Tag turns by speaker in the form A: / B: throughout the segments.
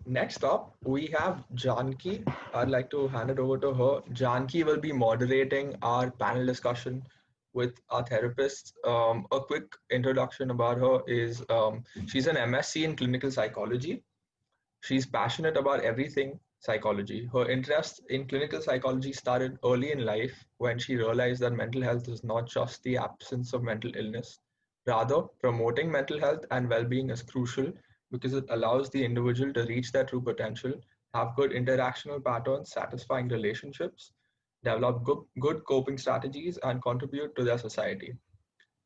A: Next up, we have Janki. I'd like to hand it over to her. Janki will be moderating our panel discussion with our therapists. A quick introduction about her is she's an MSc in clinical psychology. She's passionate about everything psychology. Her interest in clinical psychology started early in life when she realized that mental health is not just the absence of mental illness. Rather, promoting mental health and well being is crucial because it allows the individual to reach their true potential, have good interactional patterns, satisfying relationships, develop good coping strategies, and contribute to their society.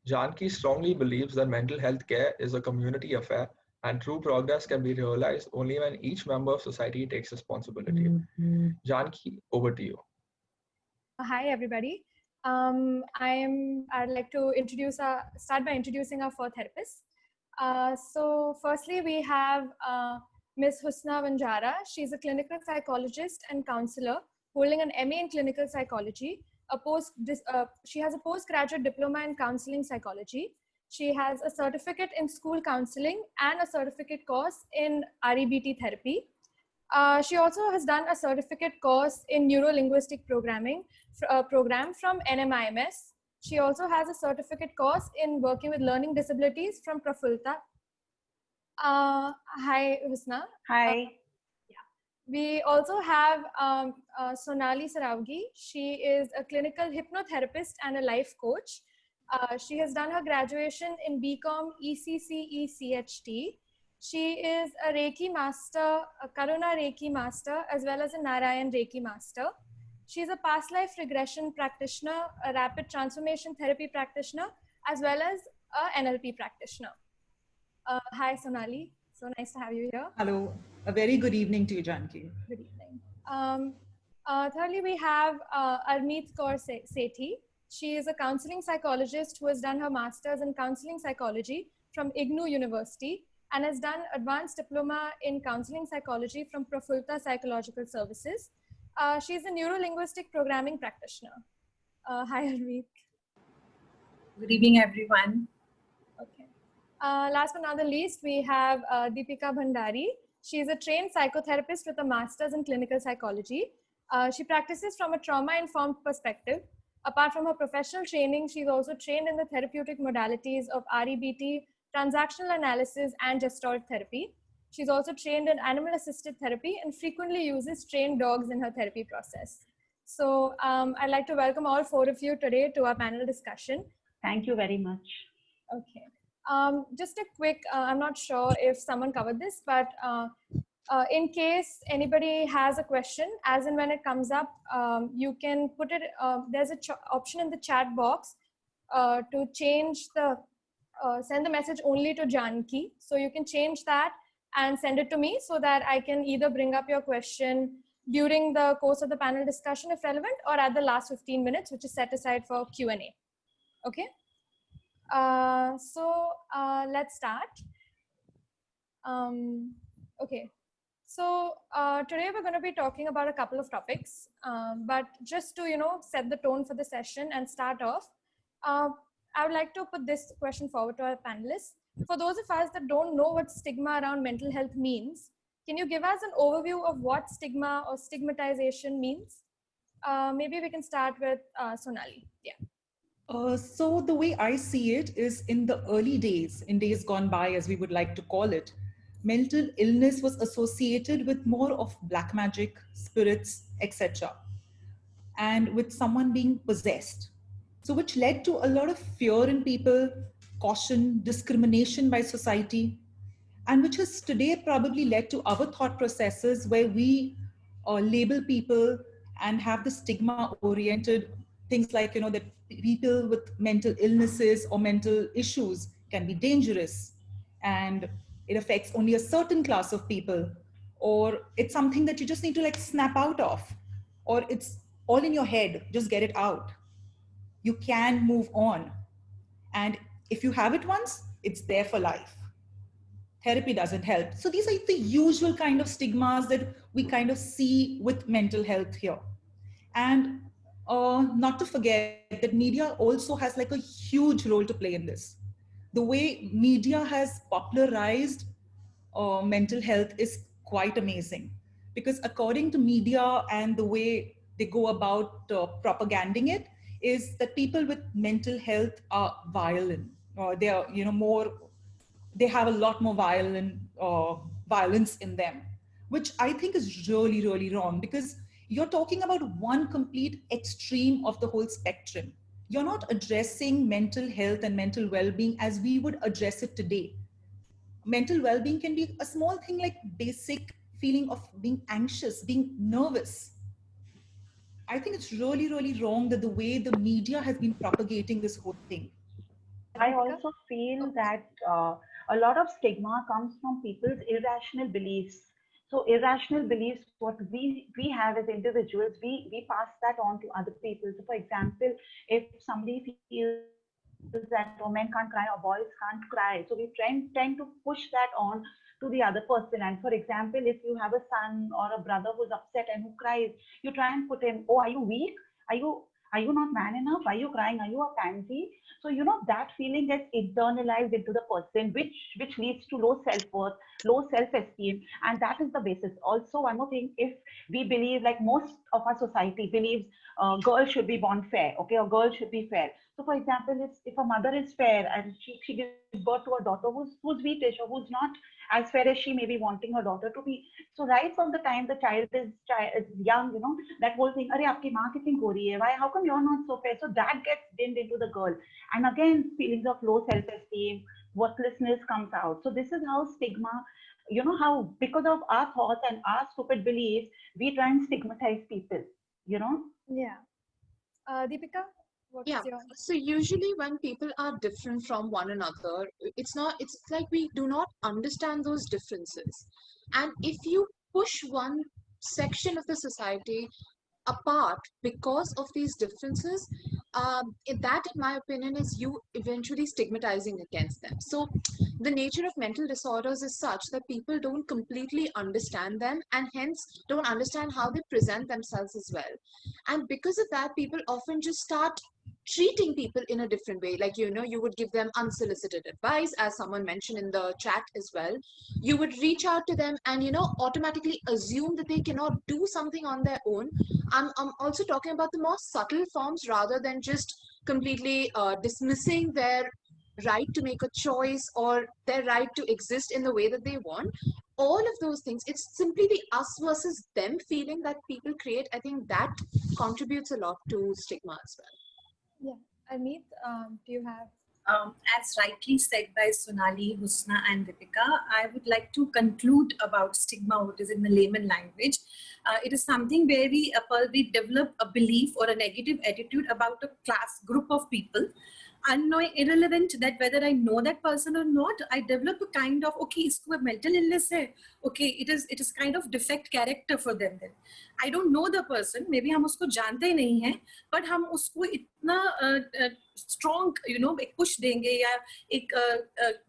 A: Janki strongly believes that mental health care is a community affair and true progress can be realized only when each member of society takes responsibility. Janki, over to you.
B: Hi, everybody. I'd like to start by introducing our four therapists. So firstly, we have Ms. Husna Vanjara. She's a clinical psychologist and counselor holding an MA in clinical psychology. She has a postgraduate diploma in counseling psychology. She has a certificate in school counseling and a certificate course in REBT therapy. She also has done a certificate course in neuro-linguistic programming program from NMIMS. She also has a certificate course in working with learning disabilities from Prafulta. Hi, Husna.
C: Hi.
B: We also have Sonali Saravgi. She is a clinical hypnotherapist and a life coach. She has done her graduation in BCom ECCE CHT. She is a Reiki master, a Karuna Reiki master, as well as a Narayan Reiki master. She's a past life regression practitioner, a rapid transformation therapy practitioner, as well as a NLP practitioner. Hi, Sonali. So nice to have you here.
D: Hello. A very good evening to you, Janki.
B: Good evening. Thirdly, we have Armeet Kaur Sethi. She is a counseling psychologist who has done her master's in counseling psychology from IGNOU University and has done advanced diploma in counseling psychology from Prafulta Psychological Services. She's a neuro-linguistic programming practitioner. Hi, Armeet.
C: Good evening, everyone.
B: Okay. Last but not the least, we have Deepika Bhandari. She is a trained psychotherapist with a master's in clinical psychology. She practices from a trauma-informed perspective. Apart from her professional training, she's also trained in the therapeutic modalities of REBT, transactional analysis, and Gestalt therapy. She's also trained in animal-assisted therapy and frequently uses trained dogs in her therapy process. So I'd like to welcome all four of you today to our panel discussion.
C: Thank you very much.
B: Okay. Just a quick, I'm not sure if someone covered this, but in case anybody has a question, as and when it comes up, you can put it, there's an option in the chat box to change the, send the message only to Janki. So you can change that and send it to me so that I can either bring up your question during the course of the panel discussion if relevant, or at the last 15 minutes, which is set aside for Q&A. Okay. So let's start. Okay. So today we're going to be talking about a couple of topics, but just to, set the tone for the session and start off, I would like to put this question forward to our panelists. For those of us that don't know what stigma around mental health means, can you give us an overview of what stigma or stigmatization means? Maybe we can start with Sonali. Yeah.
D: So the way I see it is, in the early days, in days gone by, as we would like to call it, mental illness was associated with more of black magic, spirits, etc. and with someone being possessed. So which led to a lot of fear in people, caution, discrimination by society, and which has today probably led to our thought processes where we label people and have the stigma-oriented things like, that people with mental illnesses or mental issues can be dangerous and it affects only a certain class of people, or it's something that you just need to like snap out of, or it's all in your head, just get it out. You can move on. And if you have it once, it's there for life. Therapy doesn't help. So these are the usual kind of stigmas that we kind of see with mental health here. And not to forget that media also has like a huge role to play in this. The way media has popularized mental health is quite amazing. Because according to media and the way they go about propaganding it, is that people with mental health are violent, or they are, more, they have a lot more violence in them, which I think is really, really wrong, because you're talking about one complete extreme of the whole spectrum. You're not addressing mental health and mental well-being as we would address it today. Mental well-being can be a small thing like basic feeling of being anxious, being nervous. I think it's really, really wrong that the way the media has been propagating this whole thing.
C: I
B: Deepika?
C: also feel that a lot of stigma comes from people's irrational beliefs. So irrational beliefs, what we have as individuals, we pass that on to other people. So for example, if somebody feels that men can't cry or boys can't cry, so we tend to push that on to the other person. And for example, if you have a son or a brother who's upset and who cries, you try and put him, oh, are you weak? Are you are you not man enough? Are you crying? Are you a pansy? So that feeling gets internalized into the person, which leads to low self-worth, low self-esteem, and that is the basis. Also, one more thing: if we believe, like most of our society believes, girls should be born fair, okay, or girls should be fair. So, for example, if a mother is fair and she gives birth to a daughter who's wheatish or who's not as fair as she may be wanting her daughter to be, so right from the time the child is young, that whole thing, "Arey, aapki maa kitni gori hai? Why? How come you're not so fair?" So that gets dinned into the girl, and again, feelings of low self-esteem, worthlessness comes out. So this is how stigma, how because of our thoughts and our stupid beliefs, we try and stigmatize people.
B: Yeah. Deepika, what
E: Yeah.
B: is your?
E: So usually when people are different from one another, it's like we do not understand those differences. And if you push one section of the society apart because of these differences, that, in my opinion, is you eventually stigmatizing against them. So the nature of mental disorders is such that people don't completely understand them and hence don't understand how they present themselves as well. And because of that, people often just start treating people in a different way. Like, you would give them unsolicited advice, as someone mentioned in the chat as well. You would reach out to them and automatically assume that they cannot do something on their own. I'm also talking about the more subtle forms rather than just completely dismissing their right to make a choice or their right to exist in the way that they want. All of those things, it's simply the us versus them feeling that people create. I think that contributes a lot to stigma as well.
B: Yeah. Arneet, do you have?
F: As rightly said by Sonali, Husna, and Deepika, I would like to conclude about stigma, what is in the layman language. It is something where we develop a belief or a negative attitude about a class group of people, unknowing, irrelevant that whether I know that person or not. I develop a kind of, okay, isko mental illness hai. Okay, it is kind of defect character for them. Then I don't know the person, maybe हम उसको जानते ही नहीं हैं, but हम उसको इतना strong, एक push देंगे या एक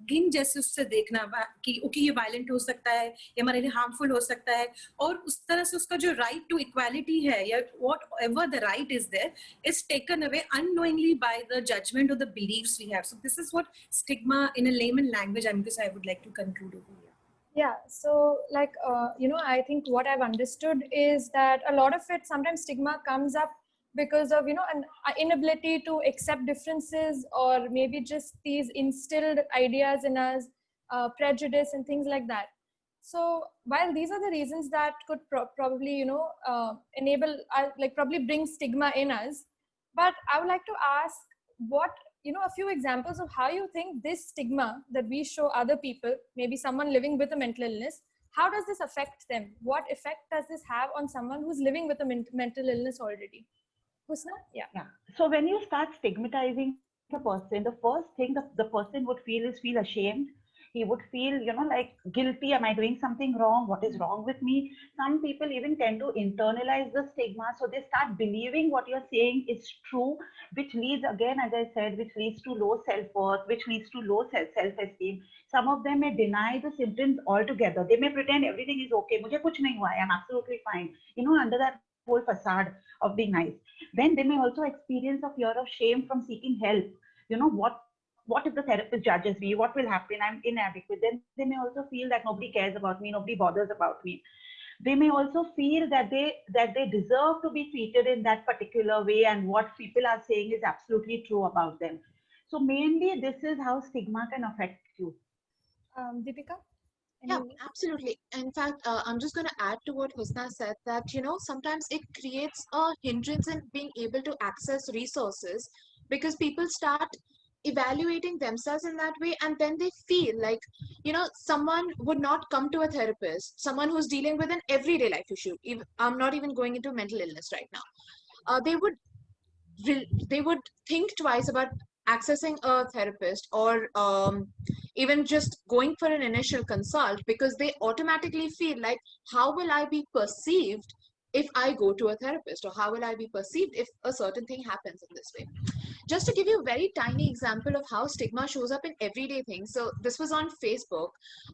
F: गिन जैसे उससे देखना कि ओके ये violent हो सकता है, ये हमारे लिए harmful हो सकता है, और उस तरह से उसका जो right to equality है या whatever the right is there is taken away unknowingly by the judgment or the beliefs we have. So this is what stigma in a layman language, I would like to conclude over here.
B: Yeah, so I think what I've understood is that a lot of it, sometimes stigma comes up because of, an inability to accept differences, or maybe just these instilled ideas in us, prejudice and things like that. So while these are the reasons that could probably, enable, probably bring stigma in us, but I would like to ask what, a few examples of how you think this stigma that we show other people, maybe someone living with a mental illness, how does this affect them? What effect does this have on someone who's living with a mental illness already? Husna? Yeah.
C: So when you start stigmatizing the person, the first thing the person would feel ashamed. He would feel, like guilty. Am I doing something wrong? What is wrong with me? Some people even tend to internalize the stigma. So they start believing what you're saying is true, which leads, again, as I said, which leads to low self-worth, which leads to low self-esteem. Some of them may deny the symptoms altogether. They may pretend everything is okay. Mujhe kuch nahi hua, I'm absolutely fine. Under that whole facade of being nice. Then they may also experience a fear of shame from seeking help. what if the therapist judges me? What will happen? I'm inadequate. Then they may also feel that nobody cares about me, nobody bothers about me. They may also feel that they deserve to be treated in that particular way, and what people are saying is absolutely true about them. So mainly, this is how stigma can affect you.
B: Deepika?
E: Yeah, absolutely. In fact, I'm just going to add to what Husna said that, sometimes it creates a hindrance in being able to access resources because people start evaluating themselves in that way, and then they feel like, someone would not come to a therapist, someone who's dealing with an everyday life issue. I'm not even going into mental illness right now. They would think twice about accessing a therapist or even just going for an initial consult because they automatically feel like, how will I be perceived if I go to a therapist, or how will I be perceived if a certain thing happens in this way? Just to give you a very tiny example of how stigma shows up in everyday things. So this was on Facebook.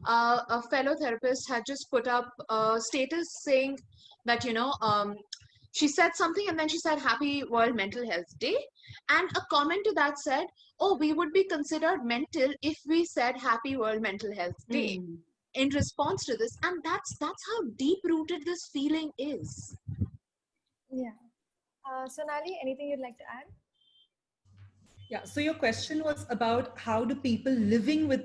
E: A fellow therapist had just put up a status saying that, she said something and then she said Happy World Mental Health Day, and a comment to that said, oh, we would be considered mental if we said Happy World Mental Health Day in response to this. And that's how deep rooted this feeling is.
B: Yeah. Sonali, anything you'd like to add?
D: Yeah, so your question was about how do people living with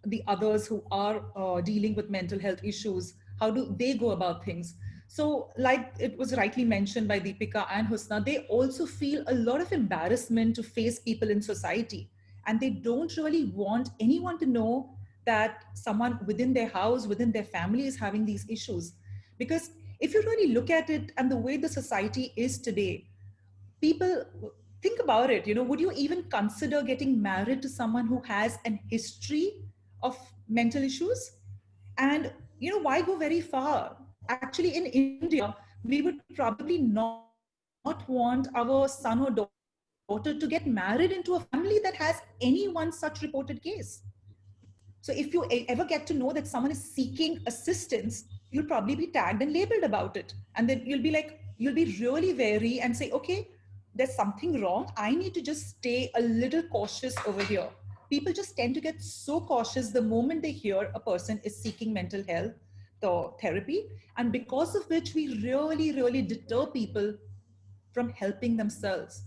D: the others who are dealing with mental health issues, how do they go about things? So like it was rightly mentioned by Deepika and Husna, they also feel a lot of embarrassment to face people in society, and they don't really want anyone to know that someone within their house, within their family is having these issues. Because if you really look at it and the way the society is today, people think about it, would you even consider getting married to someone who has an history of mental issues? And why go very far? Actually, in India, we would probably not want our son or daughter to get married into a family that has any one such reported case. So if you ever get to know that someone is seeking assistance, you'll probably be tagged and labeled about it. And then you'll be really wary and say, okay, there's something wrong. I need to just stay a little cautious over here. People just tend to get so cautious the moment they hear a person is seeking mental health therapy. And because of which we really, really deter people from helping themselves.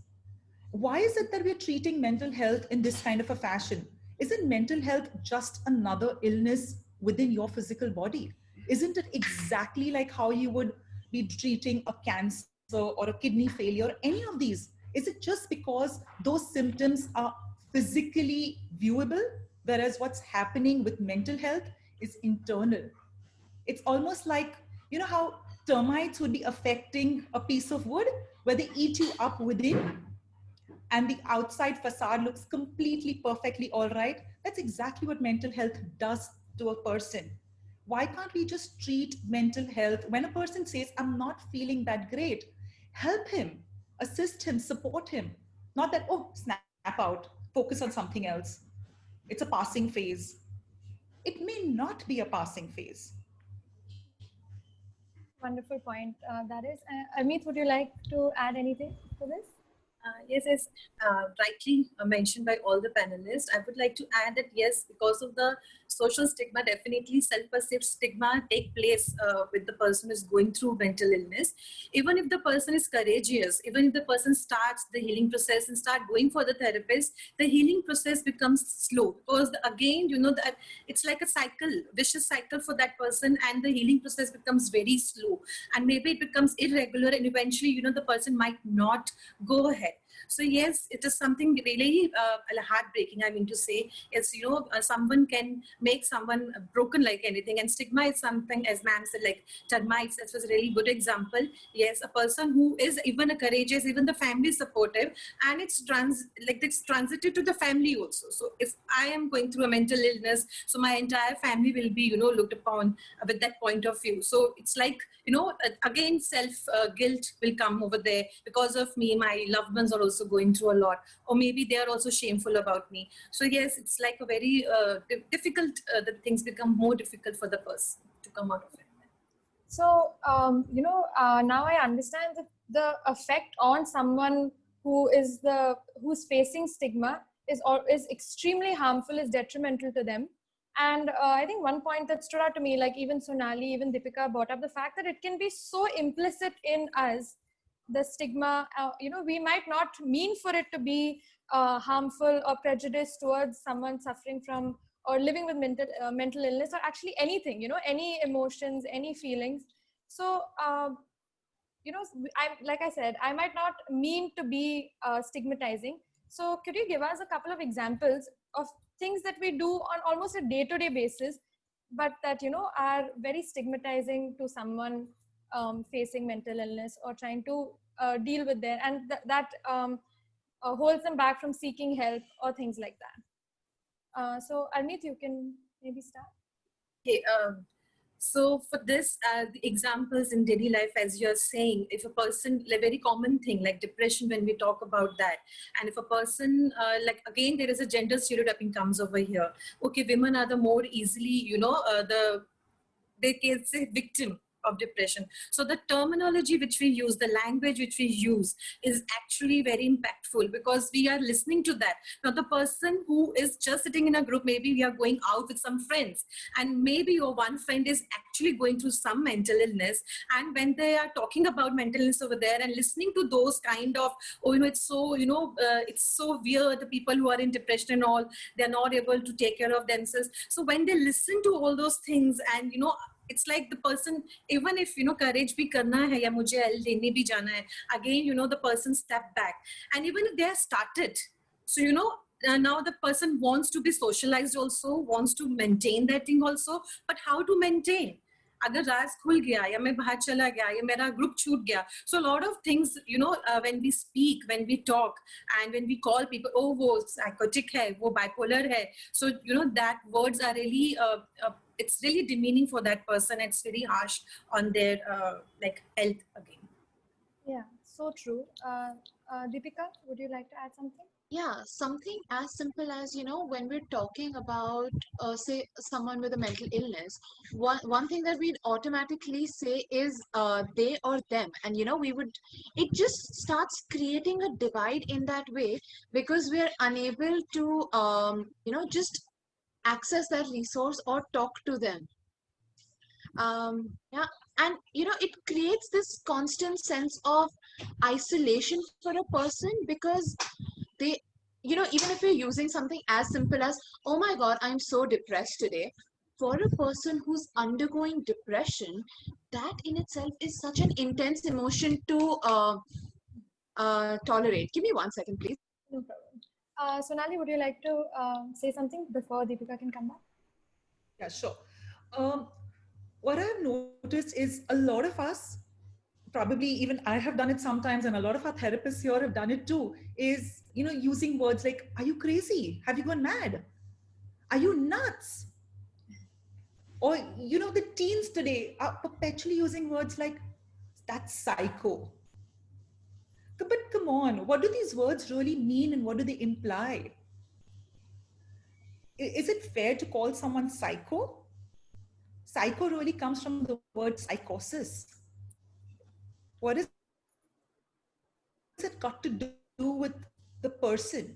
D: Why is it that we're treating mental health in this kind of a fashion? Isn't mental health just another illness within your physical body? Isn't it exactly like how you would be treating a cancer or a kidney failure, any of these? Is it just because those symptoms are physically viewable, whereas what's happening with mental health is internal? It's almost like, how termites would be affecting a piece of wood where they eat you up within and the outside facade looks completely perfectly all right. That's exactly what mental health does to a person. Why can't we just treat mental health when a person says, I'm not feeling that great? Help him, assist him, support him. Not that, oh, snap out, focus on something else. It's a passing phase. It may not be a passing phase.
B: Wonderful point. That is, Amit, would you like to add anything to this?
F: Yes, as rightly mentioned by all the panelists, I would like to add that yes, because of the social stigma, definitely self-perceived stigma take place with the person who is going through mental illness. Even if the person is courageous, even if the person starts the healing process and start going for the therapist, the healing process becomes slow because again, that it's like a cycle, vicious cycle for that person, and the healing process becomes very slow, and maybe it becomes irregular, and eventually, the person might not go ahead. So yes, it is something really heartbreaking. I mean to say, is someone can make someone broken like anything, and stigma is something, as ma'am said, like termites. That was a really good example. Yes, a person who is even a courageous, even the family is supportive, and it's transited to the family also. So if I am going through a mental illness, so my entire family will be looked upon with that point of view. So it's like again self guilt will come over there because of me. My loved ones are also going through a lot, or maybe they are also shameful about me. So yes, it's like a very difficult, the things become more difficult for the person to come out of it.
B: So now I understand that the effect on someone who's facing stigma is extremely harmful, is detrimental to them. And I think one point that stood out to me, like even Sonali, even Deepika brought up the fact that it can be so implicit in us, the stigma. We might not mean for it to be harmful or prejudiced towards someone suffering from or living with mental illness, or actually anything, any emotions, any feelings. So like I said, I might not mean to be stigmatizing. So could you give us a couple of examples of things that we do on almost a day-to-day basis, but that are very stigmatizing to someone facing mental illness or trying to deal with their, and that holds them back from seeking help or things like that. So Arneet, you can maybe start.
F: Okay, so for this, the examples in daily life, as you're saying, if a person, a very common thing like depression, when we talk about that, and if a person, like again, there is a gender stereotyping comes over here. Okay, women are the more easily, they can say victim of depression. So the terminology which we use, the language which we use is actually very impactful, because we are listening to that. Now the person who is just sitting in a group, maybe we are going out with some friends, and maybe your one friend is actually going through some mental illness, and when they are talking about mental illness over there and listening to those kind of, it's so, it's so weird, the people who are in depression and all, they're not able to take care of themselves. So when they listen to all those things, and it's like the person, even if courage bhi karna hai ya mujhe help dene bhi jana hai, again the person step back, and even if they are started, so now the person wants to be socialized also, wants to maintain that thing also, but how to maintain? अगर राज खुल गया या मैं बाहर चला गया या मेरा ग्रुप छूट गया, so a lot of things when we speak, when we talk, and when we call people, oh वो psychotic है, वो bipolar है, so that words are really it's really demeaning for that person. It's very harsh on their like health again.
B: Yeah, so true. Deepika, would you like to add something?
E: Yeah, something as simple as, when we're talking about, say, someone with a mental illness, one thing that we'd automatically say is they or them. And, it just starts creating a divide in that way, because we're unable to, just access that resource or talk to them. Yeah, and, it creates this constant sense of isolation for a person, because they, even if you're using something as simple as, oh my god, I'm so depressed today, for a person who's undergoing depression, that in itself is such an intense emotion to tolerate. Give me 1 second, please.
B: No problem. Sonali, would you like to say something before Deepika can come back?
D: Yeah, sure. What I've noticed is a lot of us, probably even I have done it sometimes, and a lot of our therapists here have done it too, is, using words like, are you crazy? Have you gone mad? Are you nuts? Or, the teens today are perpetually using words like, that's psycho. But come on, what do these words really mean, and what do they imply? Is it fair to call someone psycho? Psycho really comes from the word psychosis. What is it got to do with the person?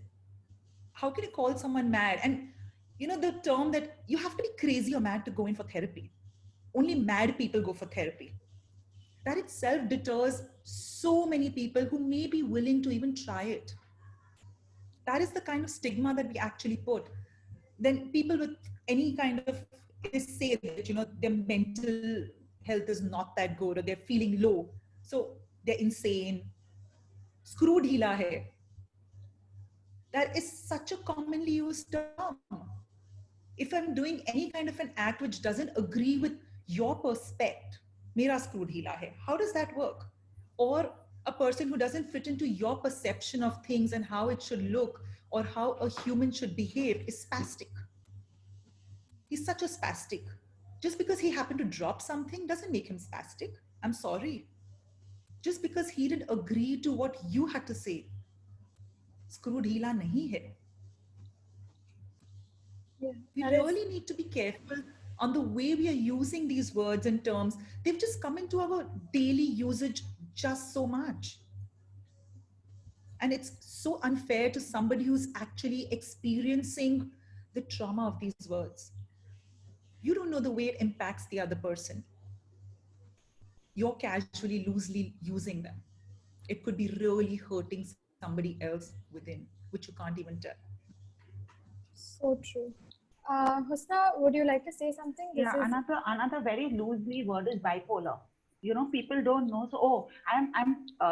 D: How can you call someone mad? And the term that you have to be crazy or mad to go in for therapy. Only mad people go for therapy. That itself deters so many people who may be willing to even try it. That is the kind of stigma that we actually put. Then people with any kind of, they say that, their mental health is not that good, or they're feeling low, so they're insane. Screw dhila hai. That is such a commonly used term. If I'm doing any kind of an act which doesn't agree with your perspective, mera screw dhila hai. How does that work? Or a person who doesn't fit into your perception of things and how it should look, or how a human should behave, is spastic. He's such a spastic. Just because he happened to drop something doesn't make him spastic. I'm sorry. Just because he didn't agree to what you had to say, screw dhila nahi hai.
B: Yeah,
D: we really need to be careful on the way we are using these words and terms. They've just come into our daily usage just so much. And it's so unfair to somebody who's actually experiencing the trauma of these words. You don't know the way it impacts the other person. You're casually, loosely using them. It could be really hurting somebody else within, which you can't even tell.
B: So true. Husna, would you like to say something? This
C: Yeah,
B: is
C: another very loosely word is bipolar. You know, people don't know. So, oh,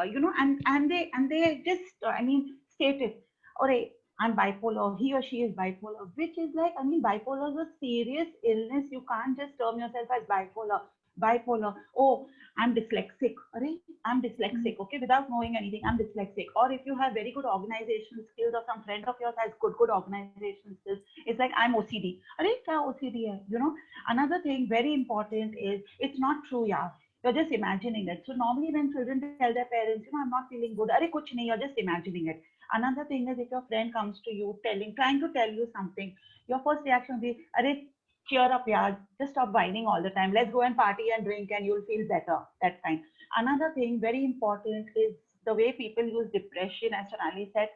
C: you know, and they just, I mean, state it. Or I'm bipolar. He or she is bipolar, which is like, I mean, bipolar is a serious illness. You can't just term yourself as bipolar. Bipolar. Oh, I'm dyslexic. Arey, I'm dyslexic. Okay, without knowing anything, I'm dyslexic. Or if you have very good organizational skills, or some friend of yours has good organizational skills, it's like I'm OCD. Arey, kya OCD hai? You know. Another thing very important is it's not true, yeah. You're just imagining it. So normally when children tell their parents, you know, I'm not feeling good, Arey, kuch nahi, you're just imagining it. Another thing is if your friend comes to you trying to tell you something, your first reaction will be, Arey, cheer up, yeah, just stop whining all the time. Let's go and party and drink and you'll feel better. That kind. Another thing very important is the way people use depression, as Sonali said,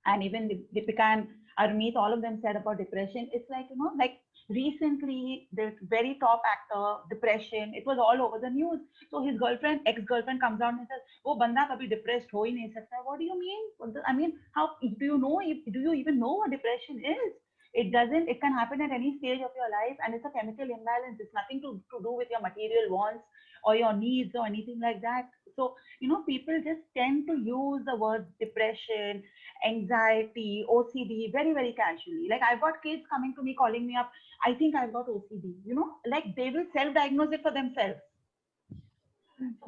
C: and even Deepika and Armeet, all of them said about depression. It's like, you know, like recently, the very top actor, depression, it was all over the news. So his girlfriend, ex-girlfriend comes out and says, oh, banda kabhi depressed ho hi nahi sakta. What do you mean? I mean, how do you know, do you even know what depression is? It doesn't, it can happen at any stage of your life, and it's a chemical imbalance. It's nothing to do with your material wants or your needs or anything like that. So, you know, people just tend to use the word depression, anxiety, OCD very, very casually. Like I've got kids coming to me, calling me up, I think I've got OCD, you know, like they will self-diagnose it for themselves.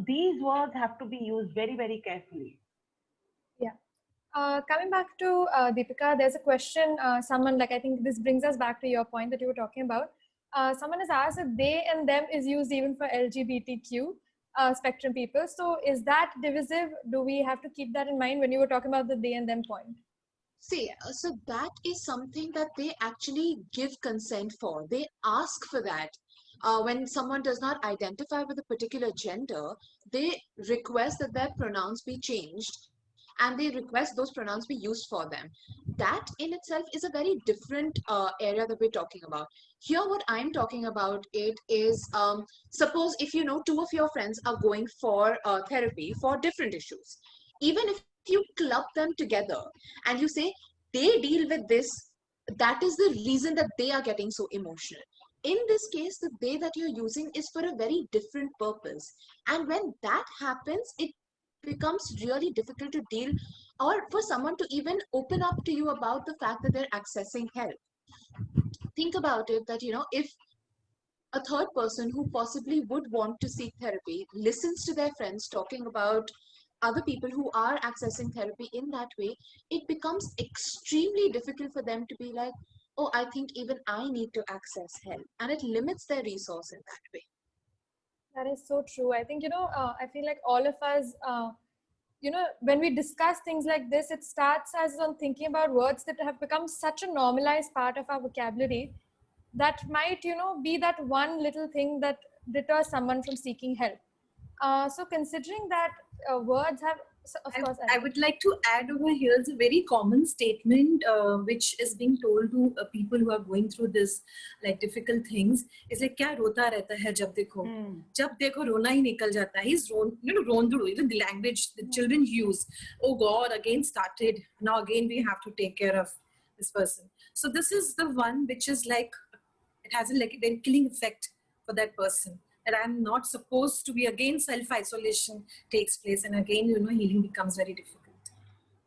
C: These words have to be used very, very carefully.
B: yeah. Coming back to Deepika, there's a question. Someone, like, I think this brings us back to your point that you were talking about. Someone has asked if they and them is used even for LGBTQ spectrum people. So is that divisive? Do we have to keep that in mind when you were talking about the they and them point?
E: See, so that is something that they actually give consent for. They ask for that. When someone does not identify with a particular gender, they request that their pronouns be changed and they request those pronouns be used for them. That in itself is a very different area that we're talking about. Here, what I'm talking about it is, suppose if you know two of your friends are going for therapy for different issues. Even if you club them together and you say, they deal with this, that is the reason that they are getting so emotional. In this case, the they that you're using is for a very different purpose. And when that happens, it becomes really difficult to deal, or for someone to even open up to you about the fact that they're accessing help. Think about it that, you know, if a third person who possibly would want to seek therapy listens to their friends talking about other people who are accessing therapy in that way, it becomes extremely difficult for them to be like, oh, I think even I need to access help. And it limits their resource in that way.
B: That is so true. I think, I feel like all of us, when we discuss things like this, it starts as on thinking about words that have become such a normalized part of our vocabulary that might, be that one little thing that deters someone from seeking help. So considering that words have, of course,
F: I would like to add over here is a very common statement which is being told to people who are going through this like difficult things. Is like क्या रोता रहता है जब देखो रोना ही निकल जाता है. He's rondru, even the language the children use. Oh God, again started. Now again we have to take care of this person. So this is the one which is like it has a like a killing effect for that person. That I'm not supposed to be, again self-isolation takes place, and again healing becomes very difficult.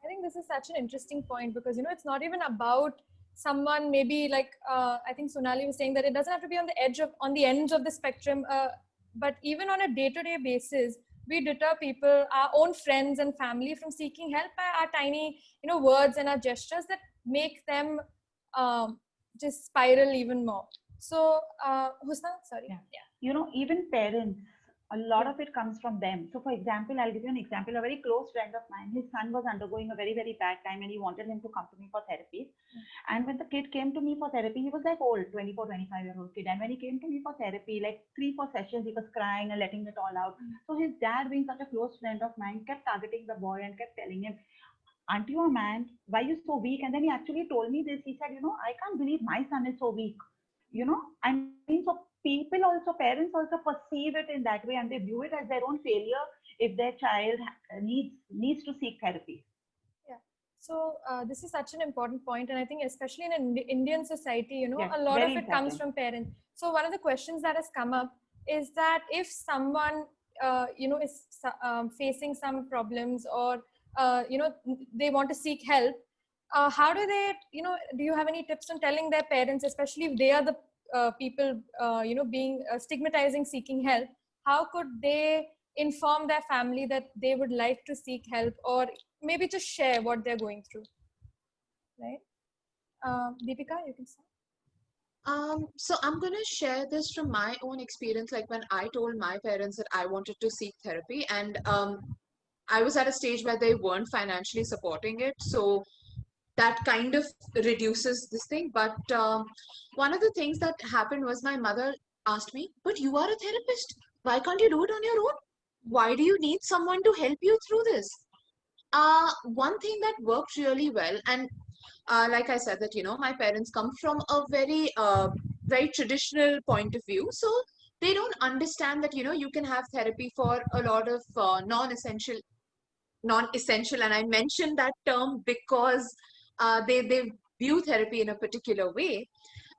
B: I think this is such an interesting point because it's not even about someone maybe like I think Sonali was saying that it doesn't have to be on the ends of the spectrum, but even on a day-to-day basis we deter people, our own friends and family, from seeking help by our tiny words and our gestures that make them just spiral even more. So Husna, sorry.
C: Yeah. You know, even parents, a lot of it comes from them. So for example, I'll give you an example. A very close friend of mine, his son was undergoing a very, very bad time and he wanted him to come to me for therapy. And when the kid came to me for therapy, he was like old, 24, 25-year-old kid. And when he came to me for therapy, like 3-4 sessions, he was crying and letting it all out. So his dad, being such a close friend of mine, kept targeting the boy and kept telling him, aren't you a man? Why are you so weak? And then he actually told me this. He said, you know, I can't believe my son is so weak. You know, I mean, so people also, parents also perceive it in that way, and they view it as their own failure if their child needs to seek therapy.
B: Yeah. So this is such an important point, and I think especially in an Indian society, you know,
C: Yes,
B: a lot of
C: very
B: it comes
C: important.
B: from parents. So one of the questions that has come up is that if someone, you know, is facing some problems, or you know, they want to seek help, how do they, you know, do you have any tips on telling their parents, especially if they are the people, you know, being stigmatizing seeking help? How could they inform their family that they would like to seek help, or maybe just share what they're going through, right? Deepika, you can start.
E: So I'm going to share this from my own experience, like when I told my parents that I wanted to seek therapy, and I was at a stage where they weren't financially supporting it. So that kind of reduces this thing. But one of the things that happened was my mother asked me, but you are a therapist. Why can't you do it on your own? Why do you need someone to help you through this? One thing that worked really well, and like I said, that, you know, my parents come from a very traditional point of view. So they don't understand that, you know, you can have therapy for a lot of non-essential, and I mentioned that term because they view therapy in a particular way.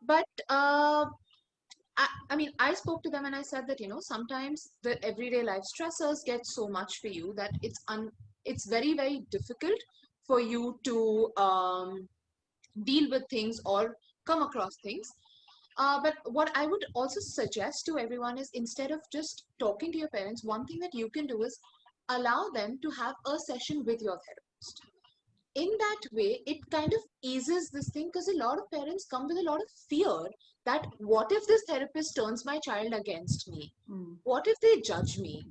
E: But I mean, I spoke to them and I said that, you know, sometimes the everyday life stressors get so much for you that it's very, very difficult for you to deal with things or come across things. But what I would also suggest to everyone is, instead of just talking to your parents, one thing that you can do is allow them to have a session with your therapist. In that way, it kind of eases this thing, because a lot of parents come with a lot of fear that what if this therapist turns my child against me? What if they judge me?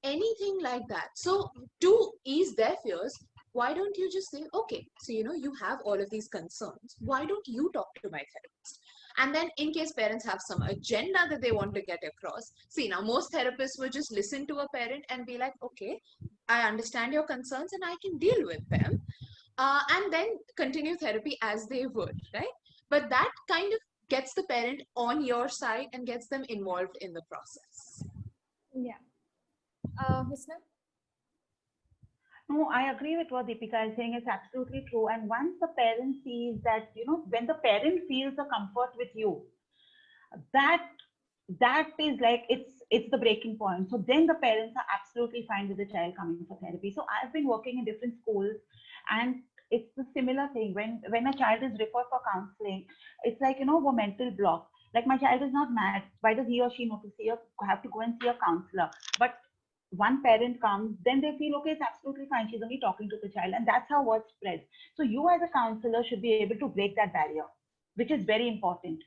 E: Anything like that. So to ease their fears, why don't you just say, okay, so, you know, you have all of these concerns. Why don't you talk to my therapist? And then in case parents have some agenda that they want to get across, see, now most therapists will just listen to a parent and be like, okay, I understand your concerns and I can deal with them. And then continue therapy as they would, right? But that kind of gets the parent on your side and gets them involved in the process.
B: Yeah. Husna?
C: No, I agree with what Deepika is saying. It's absolutely true. And once the parent sees that, you know, when the parent feels the comfort with you, that is like, it's the breaking point. So then the parents are absolutely fine with the child coming for therapy. So I've been working in different schools, and it's the similar thing. When a child is referred for counseling, it's like, you know, a mental block. Like, my child is not mad. Why does he or she have to go and see a counselor? But one parent comes, then they feel, okay, it's absolutely fine. She's only talking to the child. And that's how word spreads. So you as a counselor should be able to break that barrier, which is very important.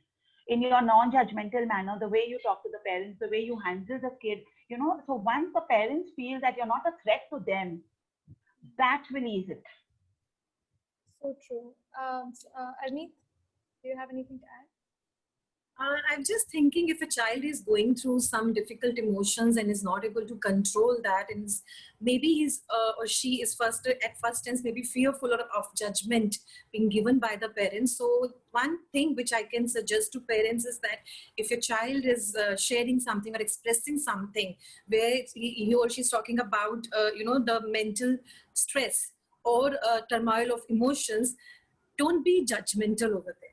C: In your non-judgmental manner, the way you talk to the parents, the way you handle the kid, you know, so once the parents feel that you're not a threat to them, that will ease it.
B: So true. Arneet, do you have anything to add?
F: I'm just thinking, if a child is going through some difficult emotions and is not able to control that, and maybe he's or she is at first instance maybe fearful of judgment being given by the parents. So one thing which I can suggest to parents is that if your child is sharing something or expressing something where he or she is talking about you know, the mental stress or turmoil of emotions, don't be judgmental over there.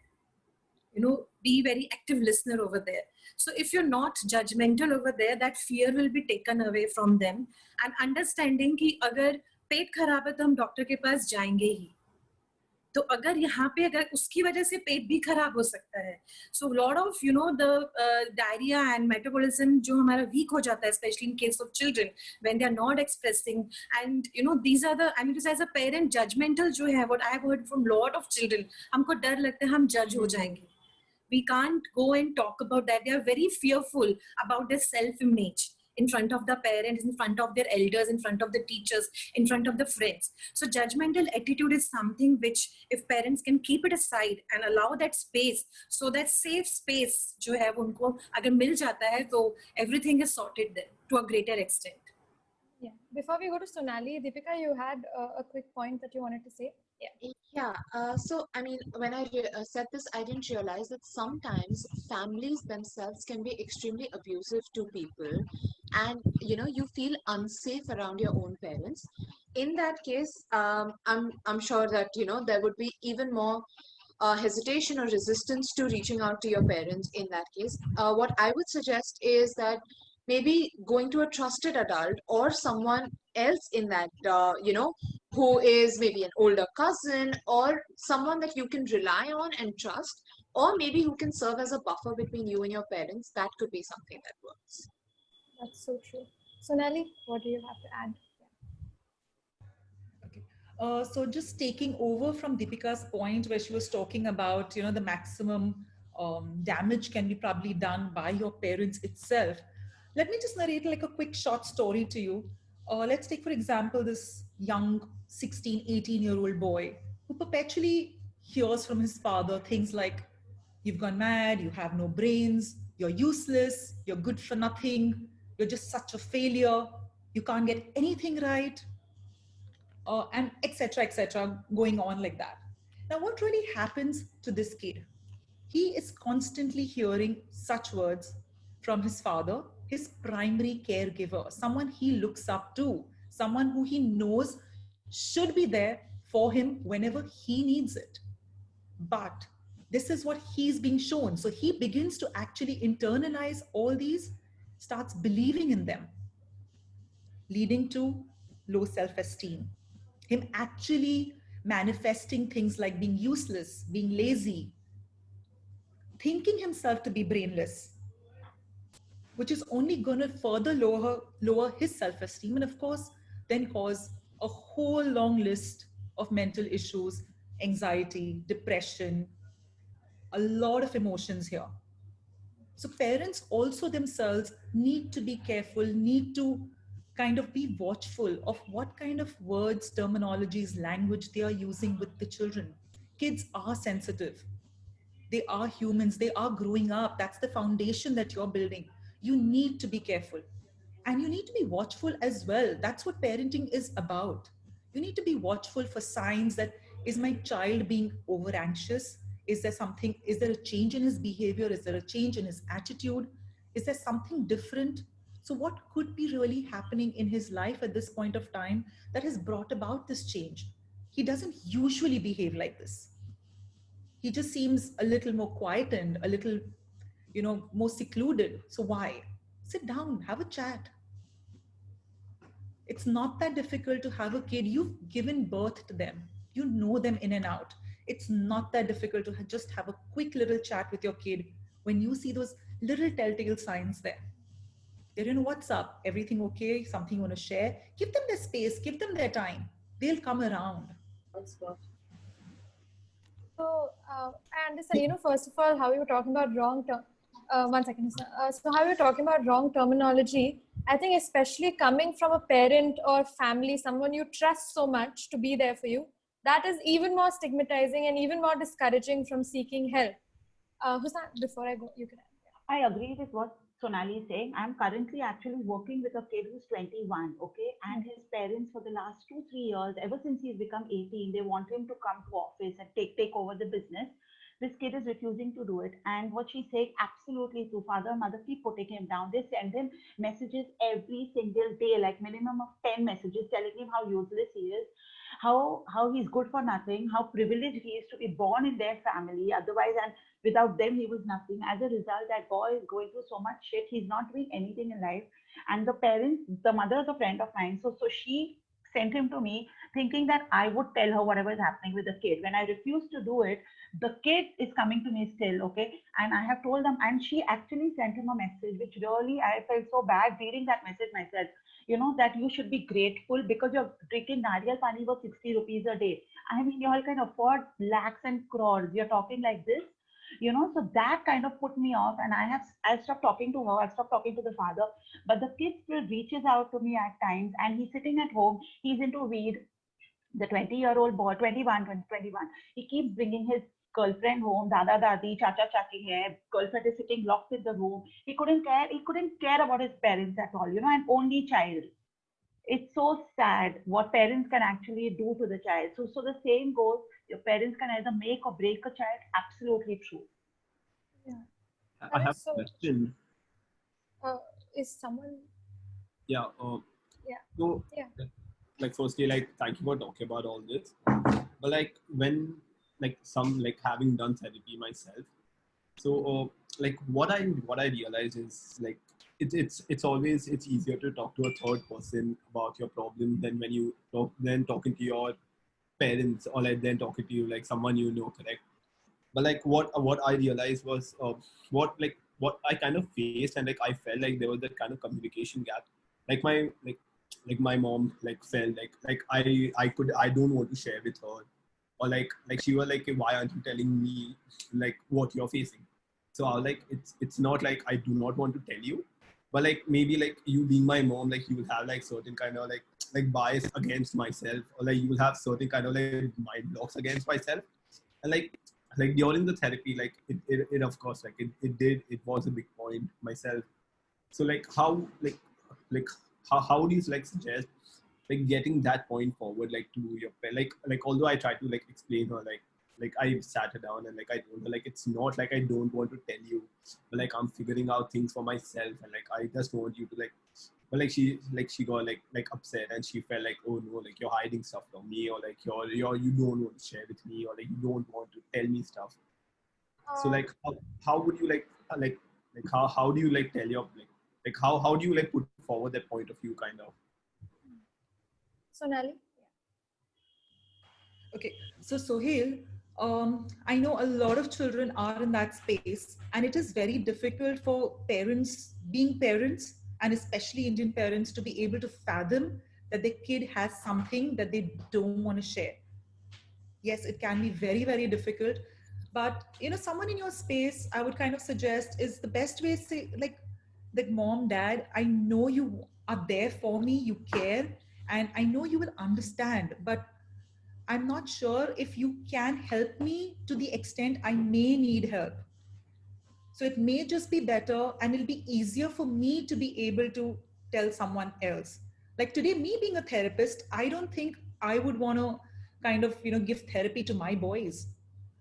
F: You know, be very active listener over there. So if you're not judgmental over there, that fear will be taken away from them, and understanding कि अगर पेट खराब है तो हम doctor के पास जाएंगे ही, तो अगर यहाँ पे अगर उसकी वजह से पेट भी खराब हो सकता है. So lot of, you know, the diarrhea and metabolism जो हमारा weak हो जाता है, especially in case of children when they are not expressing, and you know, these are the, I mean, as a parent, judgmental जो है, what I have heard from lot of children, हमको डर लगता है हम judge हो जाएंगे. We can't go and talk about that. They are very fearful about their self-image in front of the parents, in front of their elders, in front of the teachers, in front of the friends. So judgmental attitude is something which, if parents can keep it aside and allow that space, so that safe space जो है उनको अगर मिल जाता है, तो everything is sorted then to a greater extent.
B: Yeah. Before we go to Sonali, Deepika, you had a quick point that you wanted to say. Yeah.
E: Yeah, so I mean, when I said this, I didn't realize that sometimes families themselves can be extremely abusive to people, and you feel unsafe around your own parents. In that case, I'm sure that there would be even more hesitation or resistance to reaching out to your parents in that case. What I would suggest is that maybe going to a trusted adult or someone else in that, who is maybe an older cousin or someone that you can rely on and trust, or maybe who can serve as a buffer between you and your parents. That could be something that works.
B: That's so true. Sonali, what do you have to add?
D: Okay. So just taking over from Deepika's point where she was talking about, the maximum damage can be probably done by your parents itself. Let me just narrate like a quick short story to you. Let's take, for example, this young 16, 18-year-old boy who perpetually hears from his father things like, you've gone mad, you have no brains, you're useless, you're good for nothing, you're just such a failure, you can't get anything right, and etc., going on like that. Now, what really happens to this kid? He is constantly hearing such words from his father, his primary caregiver, someone he looks up to, someone who he knows should be there for him whenever he needs it. But this is what he's being shown. So he begins to actually internalize all these, starts believing in them, leading to low self esteem. Him actually manifesting things like being useless, being lazy, thinking himself to be brainless, which is only going to further lower his self-esteem, and of course then cause a whole long list of mental issues, anxiety, depression, a lot of emotions here. So parents also themselves need to be careful, need to kind of be watchful of what kind of words, terminologies, language they are using with the children. Kids are sensitive. They are humans. They are growing up. That's the foundation that you're building. You need to be careful. And you need to be watchful as well. That's what parenting is about. You need to be watchful for signs that, is my child being over anxious? Is there something, is there a change in his behavior? Is there a change in his attitude? Is there something different? So what could be really happening in his life at this point of time that has brought about this change? He doesn't usually behave like this. He just seems a little more quiet and a little, more secluded. So why? Sit down, have a chat. It's not that difficult to have a kid. You've given birth to them. You know them in and out. It's not that difficult to just have a quick little chat with your kid when you see those little telltale signs there. They don't know what's up. Everything okay? Something you want to share? Give them their space. Give them their time. They'll come around.
B: So I understand, first of all, how you were talking about wrong term. One second. So how you're talking about wrong terminology, I think especially coming from a parent or family, someone you trust so much to be there for you, that is even more stigmatizing and even more discouraging from seeking help. Husna, before I go, you can.
C: I agree with what Sonali is saying. I'm currently actually working with a kid who's 21, okay? And his parents for the last 2-3 years, ever since he's become 18, they want him to come to office and take over the business. This kid is refusing to do it. And what she's saying, absolutely true. Father and mother keep putting him down. They send him messages every single day, like minimum of 10 messages telling him how useless he is, how he's good for nothing, how privileged he is to be born in their family. Otherwise, and without them, he was nothing. As a result, that boy is going through so much shit. He's not doing anything in life. And the parents, the mother is a friend of mine. So she sent him to me thinking that I would tell her whatever is happening with the kid. When I refused to do it, the kid is coming to me still, okay? And I have told them, and she actually sent him a message, which really, I felt so bad reading that message myself, that you should be grateful because you're drinking Nariyal Pani for 60 rupees a day. I mean, you all can afford lakhs and crores. You're talking like this, so that kind of put me off, and I stopped talking to her. I stopped talking to the father, but the kid still reaches out to me at times, and he's sitting at home. He's into weed. The 20-year-old boy, 21, he keeps bringing his girlfriend home. Dada dadi, chacha chachi hai. Girlfriend is sitting locked in the room. He couldn't care about his parents at all, an only child. it's so sad what parents can actually do to the child. So the same goes, your parents can either make or break a child. Absolutely true.
B: Yeah.
G: I have
B: So,
G: a question.
B: is someone?
G: Yeah.
B: Yeah.
G: So,
B: Yeah.
G: like, firstly, like, thank you for talking about all this. But like, when like some like having done therapy myself, so like what I realized is like it's always it's easier to talk to a third person about your problem than when you talking to your parents, or like then talking to you like someone you know, correct? But like what I realized was what I kind of faced, and like I felt like there was that kind of communication gap. Like my mom like felt like I don't want to share with her, or like she was like, why aren't you telling me like what you're facing? So I was like, it's not like I do not want to tell you, but like maybe like you being my mom, like you will have like certain kind of like bias against myself, or like you will have certain kind of like mind blocks against myself. And like during the therapy, like it of course like it was a big point myself. So like like how do you like suggest like getting that point forward like to your parent? Like although I tried to like explain her, like I sat her down and like I told her like it's not like I don't want to tell you, but like I'm figuring out things for myself, and like I just want you to like. But like she got like upset, and she felt like, oh no, like you're hiding stuff from me, or like you don't want to share with me, or like you don't want to tell me stuff. So like how would you like how do you like tell your like how do you like put forward that point of view kind of?
B: Sonali.
D: Okay, so Sohail, I know a lot of children are in that space, and it is very difficult for parents, being parents, and especially Indian parents, to be able to fathom that their kid has something that they don't want to share. Yes, it can be very, very difficult. But someone in your space, I would kind of suggest, is the best way to say, like, that mom, dad, I know you are there for me, you care, and I know you will understand, but I'm not sure if you can help me to the extent I may need help. So it may just be better, and it'll be easier for me to be able to tell someone else. Like today, me being a therapist, I don't think I would want to kind of, give therapy to my boys.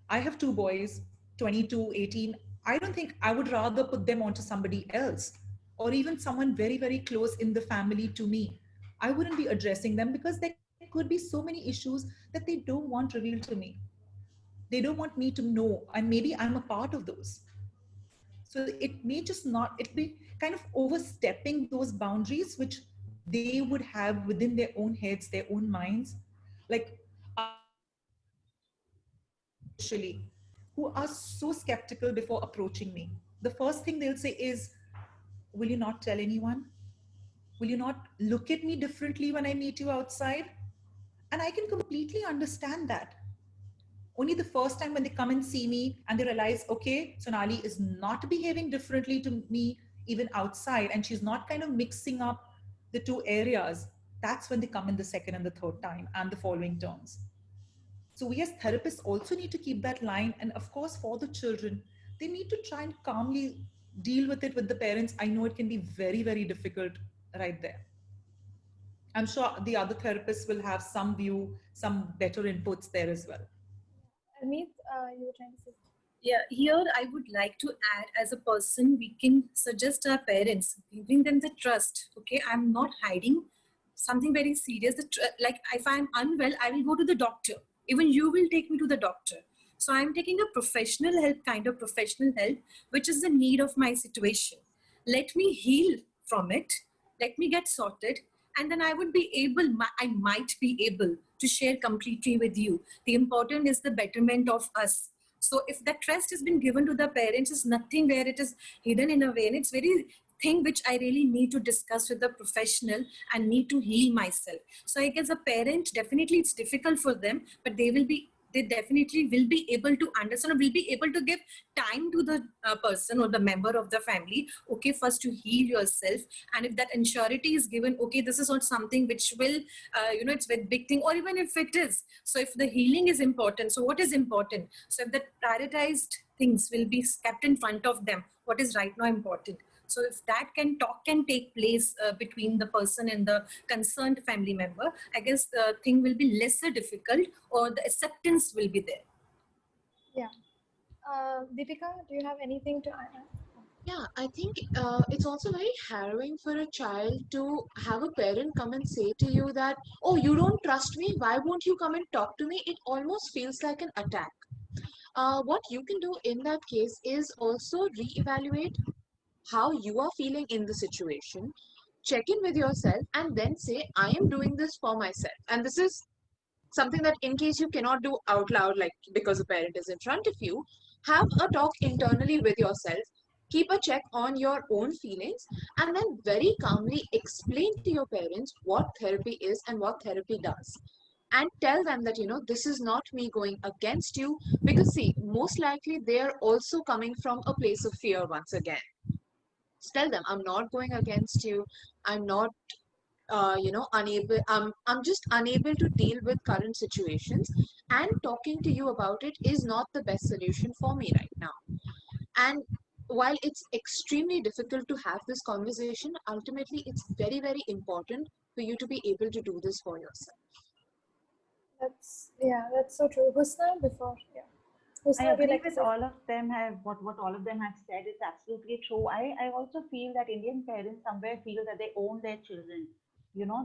D: I have two boys, 22, 18. I don't think I would rather put them onto somebody else, or even someone very, very close in the family to me. I wouldn't be addressing them because there could be so many issues that they don't want revealed to me. They don't want me to know, and maybe I'm a part of those. So it may just not, it be kind of overstepping those boundaries which they would have within their own heads, their own minds. Like I have especially who are so skeptical before approaching me. The first thing they'll say is, will you not tell anyone? Will you not look at me differently when I meet you outside? And I can completely understand that. Only the first time when they come and see me and they realize, okay, Sonali is not behaving differently to me even outside, and she's not kind of mixing up the two areas, that's when they come in the second and the third time and the following terms. So we as therapists also need to keep that line. And of course, for the children, they need to try and calmly deal with it with the parents. I know it can be very, very difficult right there. I'm sure the other therapists will have some view, some better inputs there as well.
B: Amit, you were trying to say.
F: Yeah, here I would like to add, as a person, we can suggest our parents, giving them the trust. Okay, I'm not hiding something very serious. Like if I'm unwell, I will go to the doctor. Even you will take me to the doctor. So I'm taking a professional help, kind of professional help, which is the need of my situation. Let me heal from it. Let me get sorted. And then I would be able, I might be able to share completely with you. The important is the betterment of us. So if that trust has been given to the parents, is nothing where it is hidden in a way, and it's very thing which I really need to discuss with the professional and need to heal myself. So I guess a parent, definitely it's difficult for them, but they definitely will be able to understand, or will be able to give time to the person or the member of the family. Okay, first to heal yourself, and if that insurity is given, okay, this is not something which will, it's a big thing, or even if it is. So if the healing is important, so what is important? So if the prioritized things will be kept in front of them, what is right now important? So if that talk can take place between the person and the concerned family member, I guess the thing will be lesser difficult, or the acceptance will be there.
B: Yeah. Deepika, do you have anything to add?
E: Yeah, I think it's also very harrowing for a child to have a parent come and say to you that, oh, you don't trust me, why won't you come and talk to me? It almost feels like an attack. What you can do in that case is also reevaluate how you are feeling in the situation, check in with yourself, and then say, I am doing this for myself. And this is something that, in case you cannot do out loud, like because a parent is in front of you, have a talk internally with yourself, keep a check on your own feelings, and then very calmly explain to your parents what therapy is and what therapy does. And tell them that, this is not me going against you, because see, most likely they are also coming from a place of fear once again. Just tell them, I'm not going against you. I'm not unable. I'm just unable to deal with current situations, and talking to you about it is not the best solution for me right now. And while it's extremely difficult to have this conversation, ultimately it's very, very important for you to be able to do this for yourself.
B: That's so true. Husna, before, yeah. Husna,
C: I
B: would you
C: agree
B: like to
C: with
B: say?
C: all of them have what all of them have said is absolutely true. I also feel that Indian parents somewhere feel that they own their children.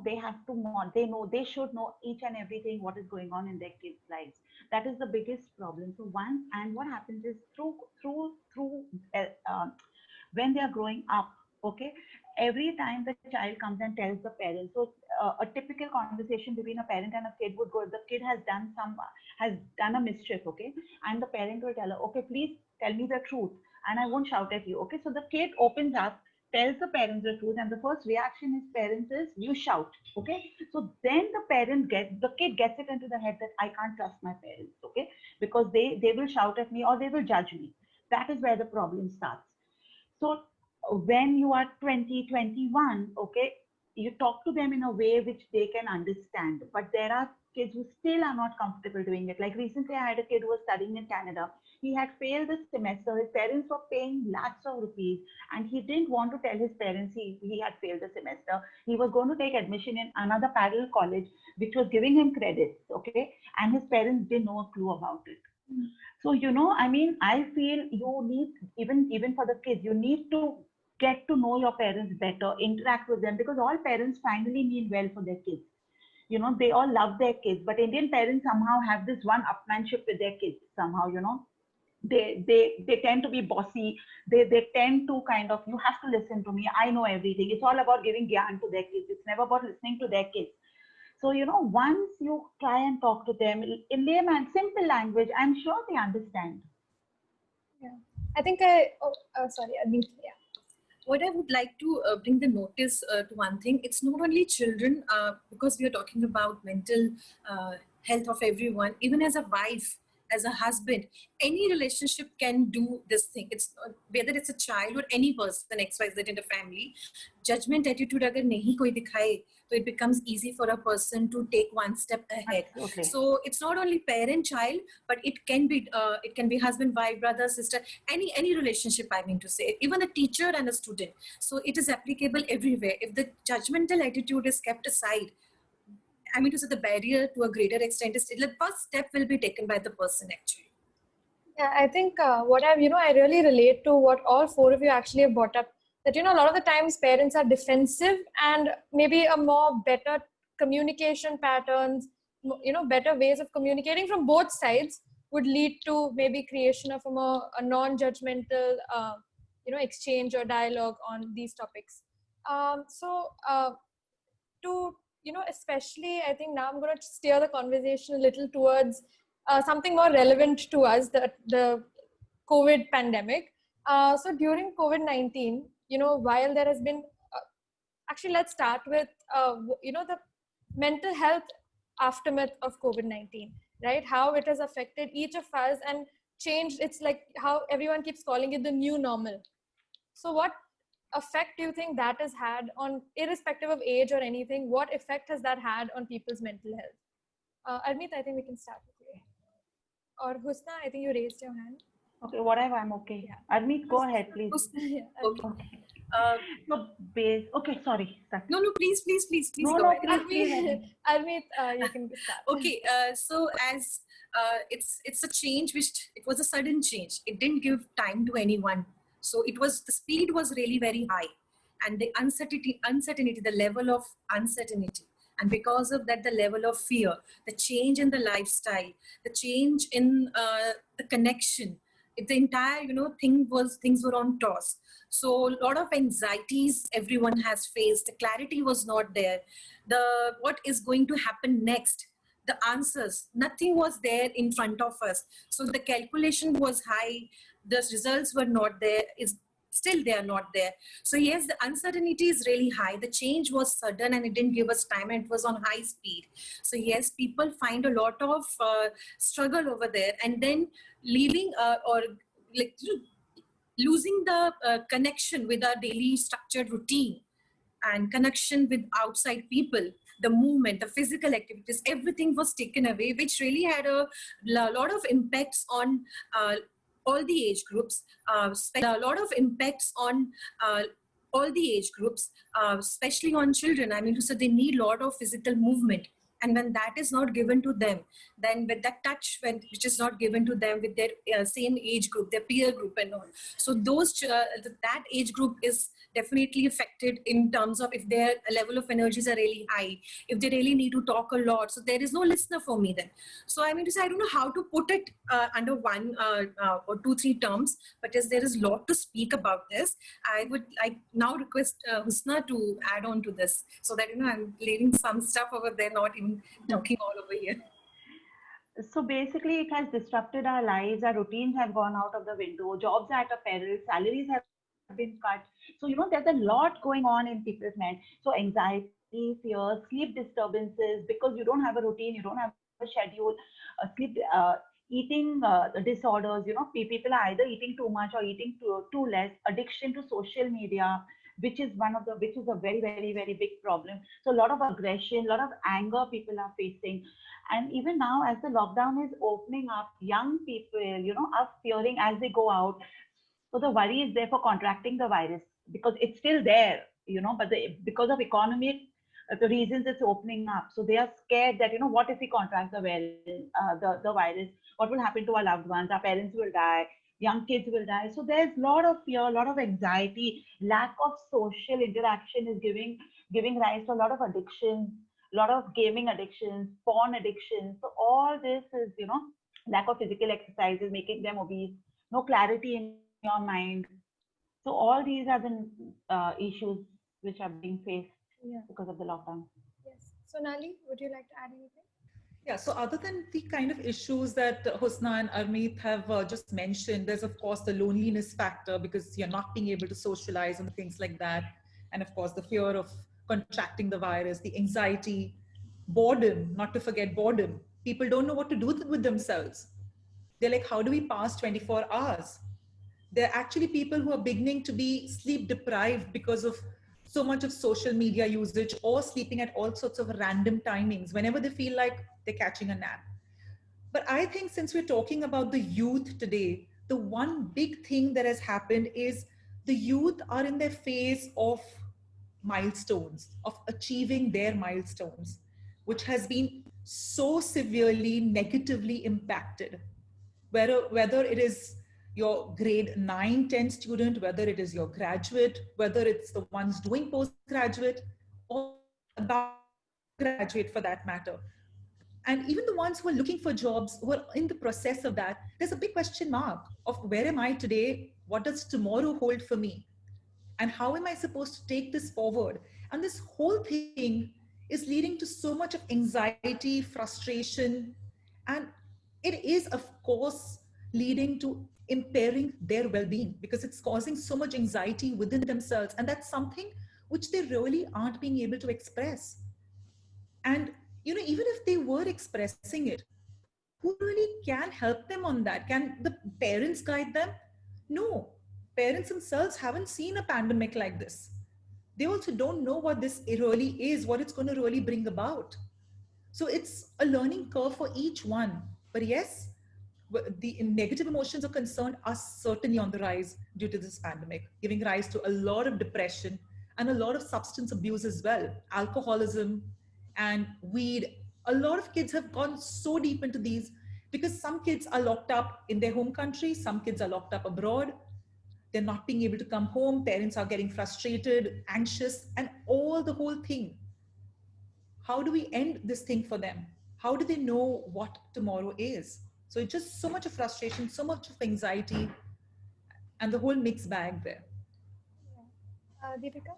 C: They have to they know, they should know each and everything what is going on in their kids' lives. That is the biggest problem. So once, and what happens is through when they are growing up, okay, every time the child comes and tells the parents, so a typical conversation between a parent and a kid would go, the kid has done a mischief, okay, and the parent will tell her, okay, please tell me the truth and I won't shout at you. Okay, so the kid opens up, tells the parents the truth, and the first reaction is parents is you shout. Okay, so then the kid gets it into the head that I can't trust my parents, okay, because they will shout at me or they will judge me. That is where the problem starts. So when you are 20, 21, okay, you talk to them in a way which they can understand. But there are kids who still are not comfortable doing it. Like recently, I had a kid who was studying in Canada. He had failed the semester. His parents were paying lakhs of rupees, and he didn't want to tell his parents he had failed the semester. He was going to take admission in another parallel college, which was giving him credits, okay, and his parents didn't know a clue about it. So, I mean, I feel you need, even for the kids, you need to get to know your parents better, interact with them, because all parents finally mean well for their kids. They all love their kids, but Indian parents somehow have this one upmanship with their kids somehow. They tend to be bossy. They tend to kind of, you have to listen to me, I know everything. It's all about giving gyan to their kids. It's never about listening to their kids. So, once you try and talk to them in layman, simple language, I'm sure they understand.
B: Yeah. I think sorry, Aditi, yeah.
F: What I would like to bring the notice to one thing, it's not only children, because we are talking about mental health of everyone, even as a wife, as a husband, any relationship can do this thing. It's whether it's a child or any person, XYZ in the family, judgment attitude agar nahi koi dikhaye, so it becomes easy for a person to take one step ahead.
C: Absolutely.
F: So it's not only parent child, but it can be husband, wife, brother, sister, any relationship, I mean to say, even a teacher and a student. So it is applicable everywhere. If the judgmental attitude is kept aside, I mean to say, the barrier to a greater extent is the first step will be taken by the person actually.
B: Yeah, I think I really relate to what all four of you actually have brought up, that, a lot of the times parents are defensive, and maybe a more better communication patterns, better ways of communicating from both sides would lead to maybe creation of a non-judgmental, exchange or dialogue on these topics. Especially, I think now I'm going to steer the conversation a little towards something more relevant to us, the COVID pandemic. So during COVID-19, while there has been, actually, let's start with, the mental health aftermath of COVID-19, right? How it has affected each of us and changed. It's like how everyone keeps calling it the new normal. So what effect do you think that has had on, irrespective of age or anything, what effect has that had on people's mental health? Armit, I think we can start with you. Or Husna, I think you raised your hand.
C: Okay, whatever, I'm okay.
B: Yeah.
C: Armeet, go ahead, please.
B: Yeah,
F: Okay.
C: Okay.
F: Uh,
C: So base. Okay, sorry. Start.
F: no, no, please
C: No,
F: go
C: no,
F: ahead.
C: please,
B: Armeet,
C: Armeet.
B: Armeet, you can start.
F: Okay, so as it's a change which it was a sudden change. It didn't give time to anyone. So it was the speed was really very high, and the uncertainty, the level of uncertainty, and because of that, the level of fear, the change in the lifestyle, the change in the connection. The entire things were on toss. So a lot of anxieties everyone has faced. The clarity was not there. The what is going to happen next, the answers, nothing was there in front of us. So the calculation was high, the results were not there, is still they are not there. So yes, the uncertainty is really high, the change was sudden and it didn't give us time, and it was on high speed. So yes, people find a lot of struggle over there, and then leaving or like losing the connection with our daily structured routine and connection with outside people, the movement, the physical activities, everything was taken away, which really had a lot of impacts on all the age groups, a lot of impacts on all the age groups, especially on children. I mean, to say they need a lot of physical movement. And when that is not given to them, then with that touch, which is not given to them with their same age group, their peer group and all. So that age group is definitely affected in terms of if their level of energies are really high, if they really need to talk a lot. So there is no listener for me then. So I mean to say, I don't know how to put it under one or two, three terms, but as there is a lot to speak about this, I would like now request Husna to add on to this so that, I'm leaving some stuff over there, not even talking all over here.
C: So basically, it has disrupted our lives. Our routines have gone out of the window. Jobs are at a peril. Salaries have been cut. So, there's a lot going on in people's mind. So, anxiety, fear, sleep disturbances, because you don't have a routine, you don't have a schedule, eating disorders. People are either eating too much or eating too less. Addiction to social media, which is a very, very, very big problem. So, a lot of aggression, a lot of anger people are facing. And even now, as the lockdown is opening up, young people, are fearing as they go out. So the worry is there for contracting the virus because it's still there, but because of economic the reasons it's opening up. So they are scared that, what if we contract the virus? What will happen to our loved ones? Our parents will die. Young kids will die. So there's a lot of fear, a lot of anxiety. Lack of social interaction is giving rise to a lot of addictions, a lot of gaming addictions, porn addictions. So all this is, lack of physical exercise is making them obese, no clarity in your mind. So all these are the issues which are being faced because of the lockdown.
B: Yes. Sonali, would you like to add anything?
D: Yeah, so other than the kind of issues that Husna and Armeet have just mentioned, there's of course the loneliness factor because you're not being able to socialize and things like that. And of course, the fear of contracting the virus, the anxiety, boredom, not to forget boredom. People don't know what to do with themselves. They're like, how do we pass 24 hours? There are actually people who are beginning to be sleep deprived because of so much of social media usage or sleeping at all sorts of random timings whenever they feel like they're catching a nap. But I think since we're talking about the youth today, the one big thing that has happened is the youth are in their phase of milestones, of achieving their milestones, which has been so severely negatively impacted. Whether it is your grade 9, 10 student, whether it is your graduate, whether it's the ones doing postgraduate, or about graduate for that matter. And even the ones who are looking for jobs, who are in the process of that, there's a big question mark of where am I today? What does tomorrow hold for me? And how am I supposed to take this forward? And this whole thing is leading to so much of anxiety, frustration, and it is, of course, leading to impairing their well-being because it's causing so much anxiety within themselves. And that's something which they really aren't being able to express. And, even if they were expressing it, who really can help them on that? Can the parents guide them? No. Parents themselves haven't seen a pandemic like this. They also don't know what this really is, what it's going to really bring about. So it's a learning curve for each one. But yes, The negative emotions or concern are certainly on the rise due to this pandemic, giving rise to a lot of depression and a lot of substance abuse as well, alcoholism and weed. A lot of kids have gone so deep into these because some kids are locked up in their home country, some kids are locked up abroad. They're not being able to come home. Parents are getting frustrated, anxious, and all the whole thing. How do we end this thing for them? How do they know what tomorrow is? So it's just so much of frustration, so much of anxiety, and the whole mixed bag there.
B: Deepika?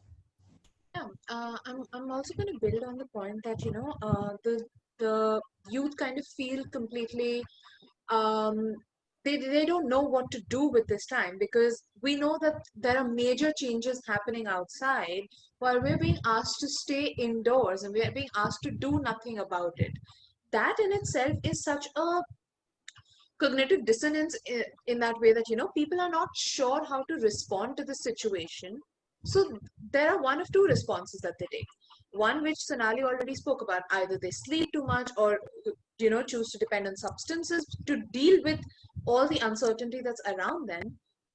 E: Yeah, I'm also going to build on the point that, the youth kind of feel completely, um, they don't know what to do with this time, because we know that there are major changes happening outside while we're being asked to stay indoors and we're being asked to do nothing about it. That in itself is such a cognitive dissonance in that way that, people are not sure how to respond to the situation. So there are one of two responses that they take. One, which Sonali already spoke about: either they sleep too much or choose to depend on substances to deal with all the uncertainty that's around them.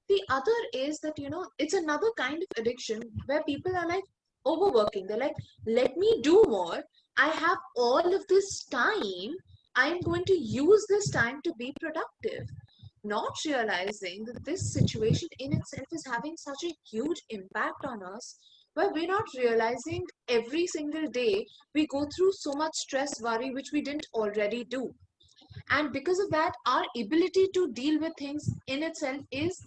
E: The other is that, it's another kind of addiction where people are like overworking. They're like, let me do more, I have all of this time, I'm going to use this time to be productive, not realizing that this situation in itself is having such a huge impact on us, where we're not realizing every single day we go through so much stress, worry, which we didn't already do. And because of that, our ability to deal with things in itself is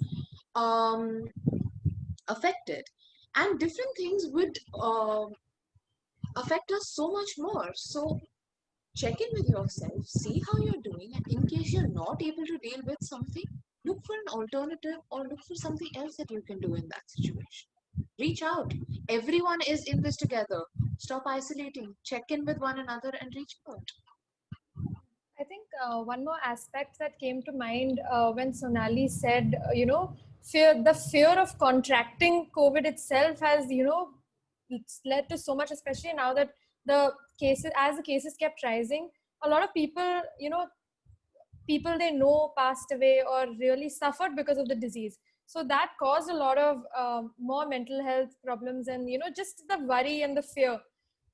E: affected. And different things would affect us so much more. So check in with yourself, see how you're doing, and in case you're not able to deal with something, look for an alternative or look for something else that you can do in that situation. Reach out. Everyone is in this together. Stop isolating. Check in with one another and reach out.
B: I think one more aspect that came to mind when Sonali said, the fear of contracting COVID itself has, it's led to so much, especially now that as the cases kept rising, a lot of people, people they know passed away or really suffered because of the disease. So that caused a lot of more mental health problems and, just the worry and the fear.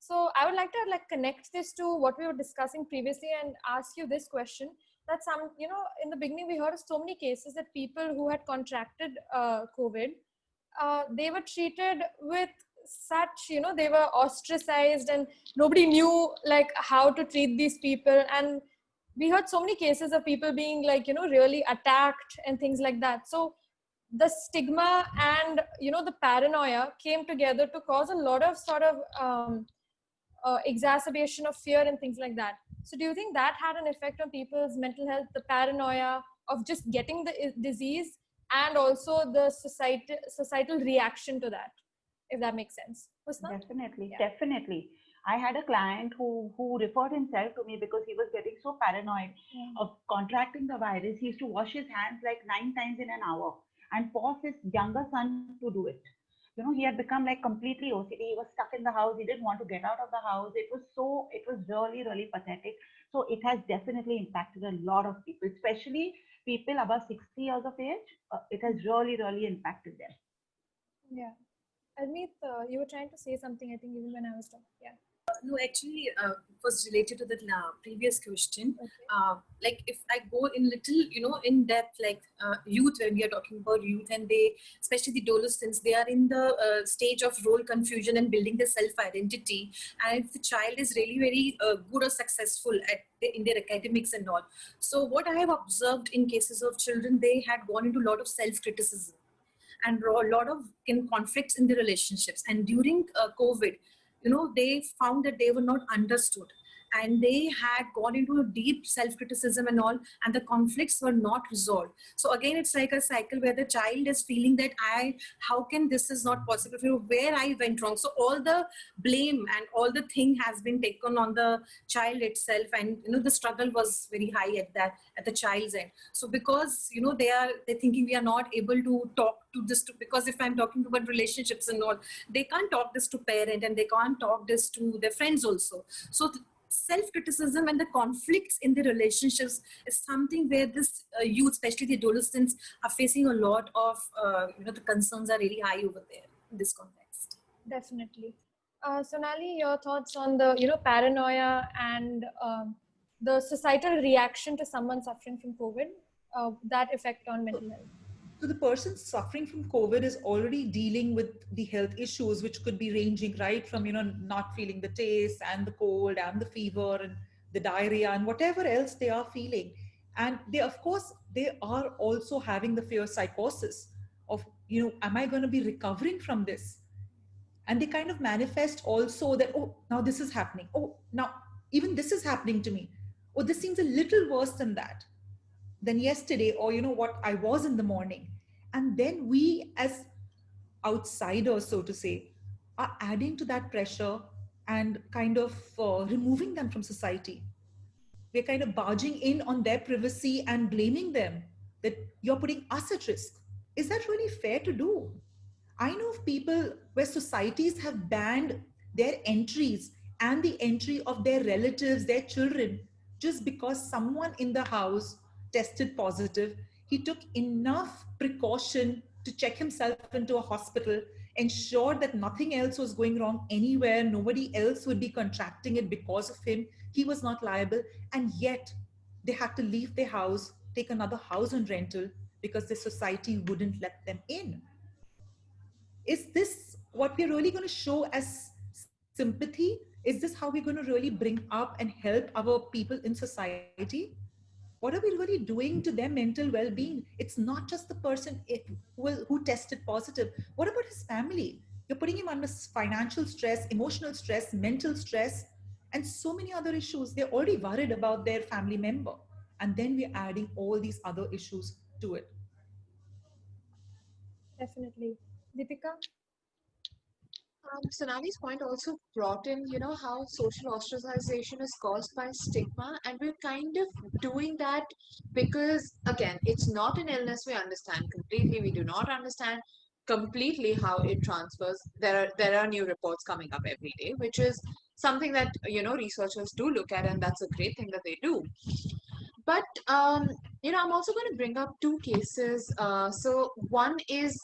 B: So I would like to connect this to what we were discussing previously and ask you this question, that in the beginning we heard of so many cases that people who had contracted COVID, they were treated with such, they were ostracized and nobody knew how to treat these people. And we heard so many cases of people being really attacked and things like that. So the stigma and, the paranoia came together to cause a lot of sort of exacerbation of fear and things like that. So do you think that had an effect on people's mental health, the paranoia of just getting the disease and also the societal reaction to that, if that makes sense?
C: Definitely,
B: Yeah.
C: definitely. I had a client who referred himself to me because he was getting so paranoid of contracting the virus. He used to wash his hands like 9 times in an hour and force his younger son to do it. He had become like completely OCD. He was stuck in the house. He didn't want to get out of the house. It was really, really pathetic. So it has definitely impacted a lot of people, especially people above 60 years of age. It has really, really impacted them.
B: Yeah. Almeet, you were trying to say something, I think, even when I was talking. Yeah.
F: No, actually, it was related to the previous question.
B: Okay.
F: Like if I go in little, in depth, youth, when we are talking about youth and they, especially the adolescents, they are in the stage of role confusion and building their self-identity. And if the child is really very good or successful in their academics and all. So what I have observed in cases of children, they had gone into a lot of self-criticism and a lot of conflicts in the relationships. And during COVID, they found that they were not understood and they had gone into a deep self-criticism and all, and the conflicts were not resolved. So again, it's like a cycle where the child is feeling that how can this is not possible, where I went wrong. So all the blame and all the thing has been taken on the child itself, and the struggle was very high at the child's end. So because they're thinking we are not able to talk to this because if I'm talking about relationships and all, they can't talk this to parent and they can't talk this to their friends also. So self-criticism and the conflicts in the relationships is something where this youth, especially the adolescents, are facing a lot of, the concerns are really high over there in this context.
B: Definitely. Sonali, your thoughts on the, paranoia and the societal reaction to someone suffering from COVID, that effect on mental health?
D: So the person suffering from COVID is already dealing with the health issues, which could be ranging right from, not feeling the taste and the cold and the fever and the diarrhea and whatever else they are feeling. And they, of course, they are also having the fear psychosis of, am I going to be recovering from this? And they kind of manifest also that, oh, now this is happening. Oh, now even this is happening to me. Oh, this seems a little worse than yesterday, or what I was in the morning. And then we as outsiders, so to say, are adding to that pressure and kind of removing them from society. We're kind of barging in on their privacy and blaming them that you're putting us at risk. Is that really fair to do? I know of people where societies have banned their entries and the entry of their relatives, their children, just because someone in the house tested positive. He took enough precaution to check himself into a hospital, ensure that nothing else was going wrong anywhere, nobody else would be contracting it because of him. He was not liable, and yet they had to leave their house, take another house on rental because the society wouldn't let them in. Is this what we're really going to show as sympathy? Is this how we're going to really bring up and help our people in society? What are we really doing to their mental well-being? It's not just the person who tested positive. What about his family? You're putting him under financial stress, emotional stress, mental stress, and so many other issues. They're already worried about their family member. And then we're adding all these other issues to it.
B: Definitely. Deepika?
E: Sonali's point also brought in, how social ostracization is caused by stigma, and we're kind of doing that because, again, it's not an illness we understand completely. We do not understand completely how it transfers. There are new reports coming up every day, which is something that researchers do look at, and that's a great thing that they do. But I'm also going to bring up two cases. So one is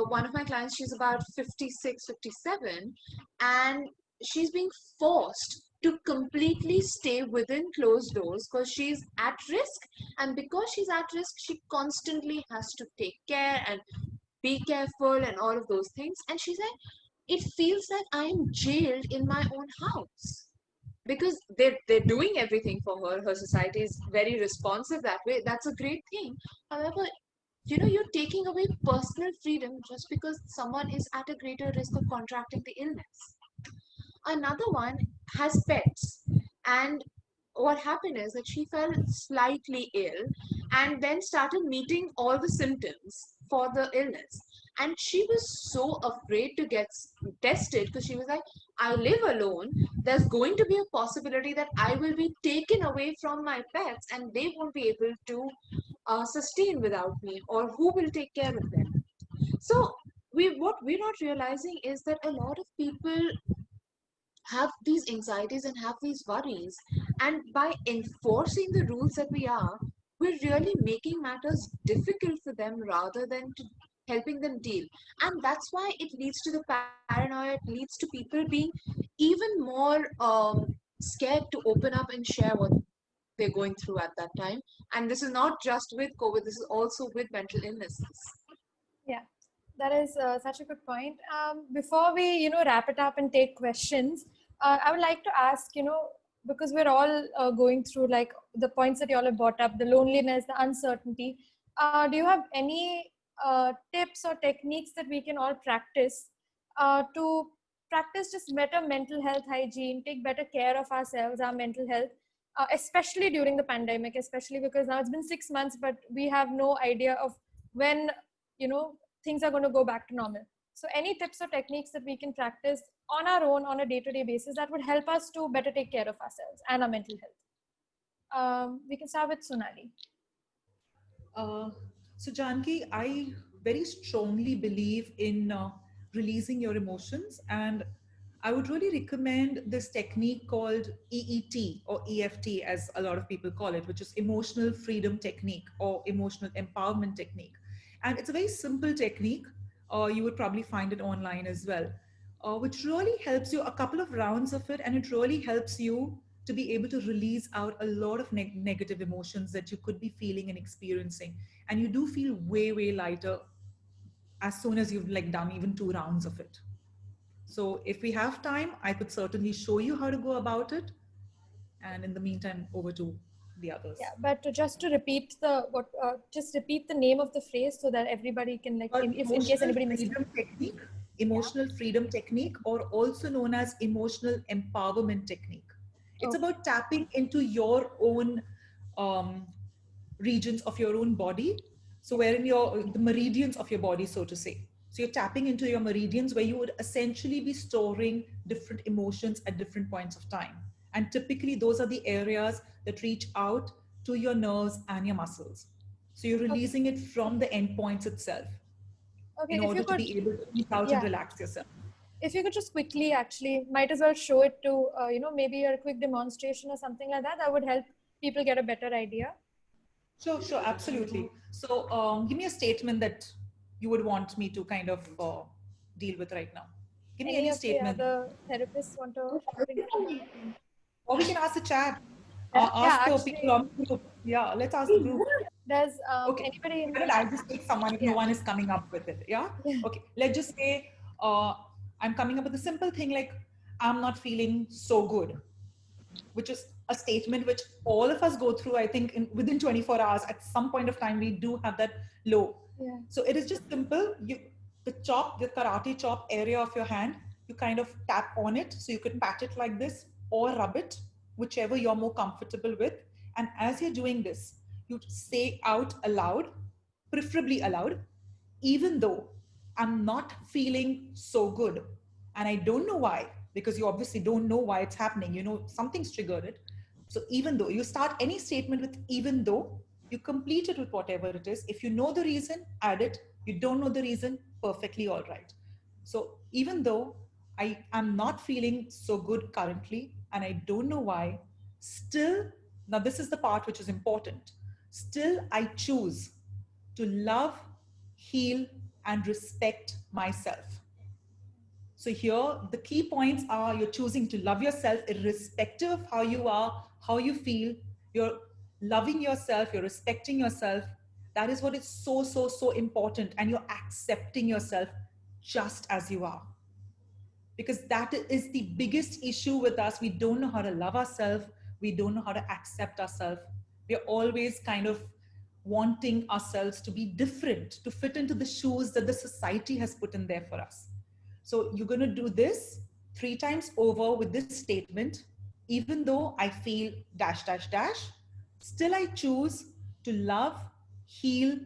E: one of my clients, she's about 56, 57, and she's being forced to completely stay within closed doors because she's at risk. And because she's at risk, she constantly has to take care and be careful and all of those things. And she said, it feels like I'm jailed in my own house because they're doing everything for her. Her society is very responsive that way. That's a great thing. However, you're taking away personal freedom just because someone is at a greater risk of contracting the illness. Another one has pets, and what happened is that she felt slightly ill and then started meeting all the symptoms for the illness. And she was so afraid to get tested because she was like, I live alone. There's going to be a possibility that I will be taken away from my pets and they won't be able to sustain without me, or who will take care of them. So what we're not realizing is that a lot of people have these anxieties and have these worries, and by enforcing the rules that we're really making matters difficult for them rather than to helping them deal. And that's why it leads to the paranoia. It leads to people being even more scared to open up and share what they're going through at that time. And this is not just with COVID, this is also with mental illnesses.
B: Yeah, that is such a good point. Before we, wrap it up and take questions, I would like to ask, because we're all going through like the points that you all have brought up, the loneliness, the uncertainty. Do you have any tips or techniques that we can all practice to practice just better mental health hygiene, take better care of ourselves, our mental health, especially during the pandemic, especially because now it's been 6 months, but we have no idea of when, things are going to go back to normal. So any tips or techniques that we can practice on our own on a day-to-day basis that would help us to better take care of ourselves and our mental health? We can start with Sonali.
D: So Janki, I very strongly believe in releasing your emotions, and I would really recommend this technique called EET or EFT, as a lot of people call it, which is emotional freedom technique or emotional empowerment technique. And it's a very simple technique. You would probably find it online as well, which really helps you, a couple of rounds of it, and it really helps you to be able to release out a lot of negative emotions that you could be feeling and experiencing. And you do feel way, way lighter as soon as you've like done even 2 rounds of it. So if we have time, I could certainly show you how to go about it. And in the meantime, over to the others.
B: Yeah, but just to repeat just repeat the name of the phrase so that everybody can like, if in case anybody missed it.
D: Technique, emotional freedom technique, or also known as emotional empowerment technique. It's about tapping into your own regions of your own body. So wherein the meridians of your body, so to say. So you're tapping into your meridians where you would essentially be storing different emotions at different points of time. And typically those are the areas that reach out to your nerves and your muscles. So you're releasing it from the endpoints itself in order to be able to ease out and relax yourself.
B: If you could just quickly, actually, might as well show it to, maybe a quick demonstration or something like that, that would help people get a better idea.
D: Sure, absolutely. So give me a statement that you would want me to kind of deal with right now. Give me any statement.
B: The therapists want to bring it?
D: Or we can ask the chat. Ask the people on the group. Yeah, let's ask the group.
B: Does anybody in the...
D: I'll just take someone if no one is coming up with it. Yeah? Okay. Let's just say I'm coming up with a simple thing like, I'm not feeling so good, which is a statement which all of us go through. I think within 24 hours, at some point of time, we do have that low.
B: Yeah.
D: So it is just simple. The karate chop area of your hand, you kind of tap on it. So you can pat it like this or rub it, whichever you're more comfortable with. And as you're doing this, you say out aloud, preferably aloud, even though I'm not feeling so good. And I don't know why, because you obviously don't know why it's happening. You know, something's triggered it. So even though, you start any statement with even though, you complete it with whatever it is. If you know the reason, add it. You don't know the reason, perfectly all right. So even though I am not feeling so good currently, and I don't know why, still, now this is the part which is important. Still, I choose to love, heal, and respect myself. So here, the key points are you're choosing to love yourself irrespective of how you are, how you feel. You're loving yourself, you're respecting yourself. That is what is so, so, so important. And you're accepting yourself just as you are. Because that is the biggest issue with us. We don't know how to love ourselves. We don't know how to accept ourselves. We're always kind of wanting ourselves to be different, to fit into the shoes that the society has put in there for us. So you're going to do this 3 times over with this statement. Even though I feel ... still I choose to love, heal,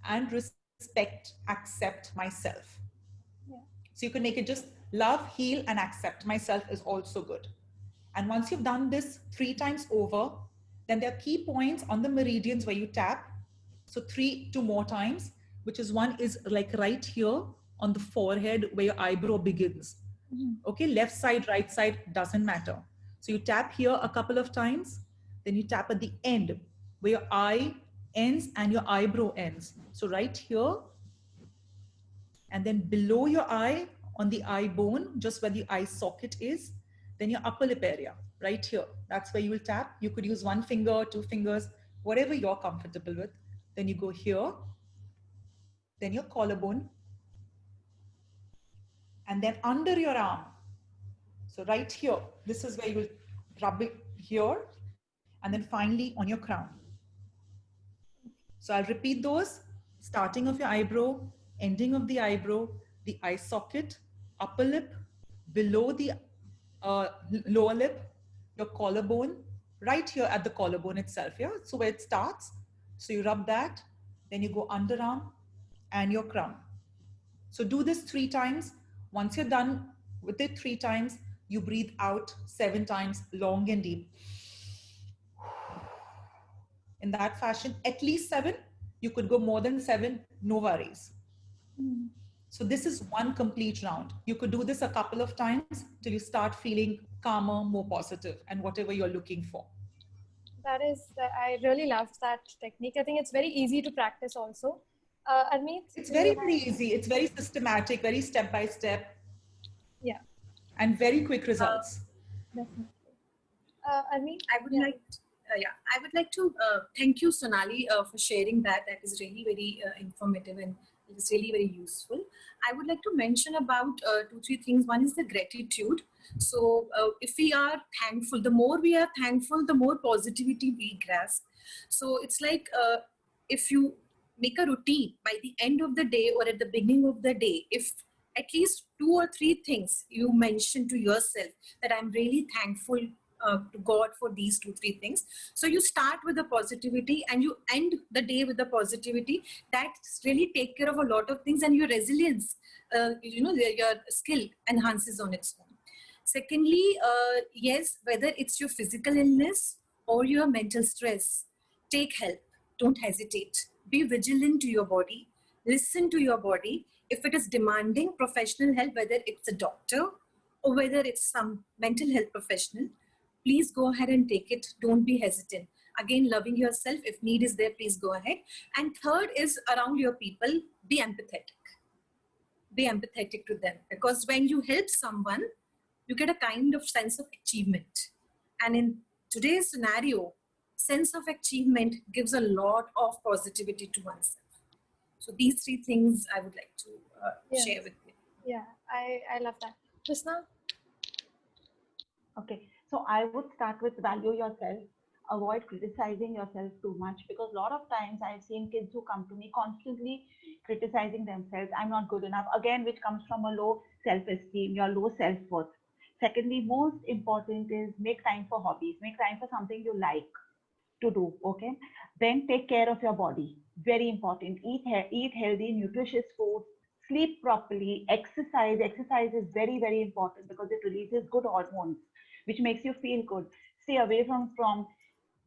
D: and respect, accept myself.
B: Yeah.
D: So you can make it just love, heal, and accept myself is also good. And once you've done this 3 times over, then there are key points on the meridians where you tap. So 2 more times, which is one is like right here on the forehead where your eyebrow begins. Okay, left side, right side, doesn't matter. So you tap here a couple of times, then you tap at the end where your eye ends and your eyebrow ends. So right here, and then below your eye on the eye bone, just where the eye socket is, then your upper lip area, right here. That's where you will tap. You could use 1 finger, 2 fingers, whatever you're comfortable with. Then you go here, then your collarbone, and then under your arm. So right here, this is where you will rub it here, and then finally on your crown. So I'll repeat those, starting of your eyebrow, ending of the eyebrow, the eye socket, upper lip, below the lower lip, your collarbone, right here at the collarbone itself, yeah? So where it starts, so you rub that, then you go underarm and your crown. So do this 3 times. Once you're done with it 3 times, you breathe out 7 times, long and deep. In that fashion, at least 7. You could go more than 7, no worries. So this is one complete round. You could do this a couple of times till you start feeling calmer, more positive, and whatever you're looking for.
B: I really love that technique. I think it's very easy to practice also. Armeet?
D: It's very, very easy. It's very systematic, very step by step.
B: Yeah.
D: And very quick results.
B: Definitely. Armeet?
F: I would like to thank you, Sonali, for sharing that. That is really very informative and it is really very useful. I would like to mention about 2-3 things. One is the gratitude. So if we are thankful, the more we are thankful, the more positivity we grasp. So it's like if you make a routine by the end of the day or at the beginning of the day, if at least 2 or 3 things you mention to yourself that I'm really thankful to God for these 2-3 things. So you start with the positivity and you end the day with the positivity. That really take care of a lot of things, and your resilience, your skill enhances on its own. Secondly, yes, whether it's your physical illness or your mental stress, take help. Don't hesitate. Be vigilant to your body. Listen to your body. If it is demanding professional help, whether it's a doctor or whether it's some mental health professional, please go ahead and take it. Don't be hesitant. Again, loving yourself. If need is there, please go ahead. And third is around your people, be empathetic. Be empathetic to them, because when you help someone, you get a kind of sense of achievement. And in today's scenario, sense of achievement gives a lot of positivity to oneself. So these 3 things I would like to share with you.
B: Yeah, I love that. Krishna?
C: Okay, so I would start with value yourself. Avoid criticizing yourself too much, because a lot of times I've seen kids who come to me constantly criticizing themselves. I'm not good enough. Again, which comes from a low self-esteem, your low self-worth. Secondly, most important is make time for hobbies. Make time for something you like to do. Okay. Then take care of your body. Very important. Eat healthy, nutritious food. Sleep properly. Exercise. Exercise is very, very important because it releases good hormones, which makes you feel good. Stay away from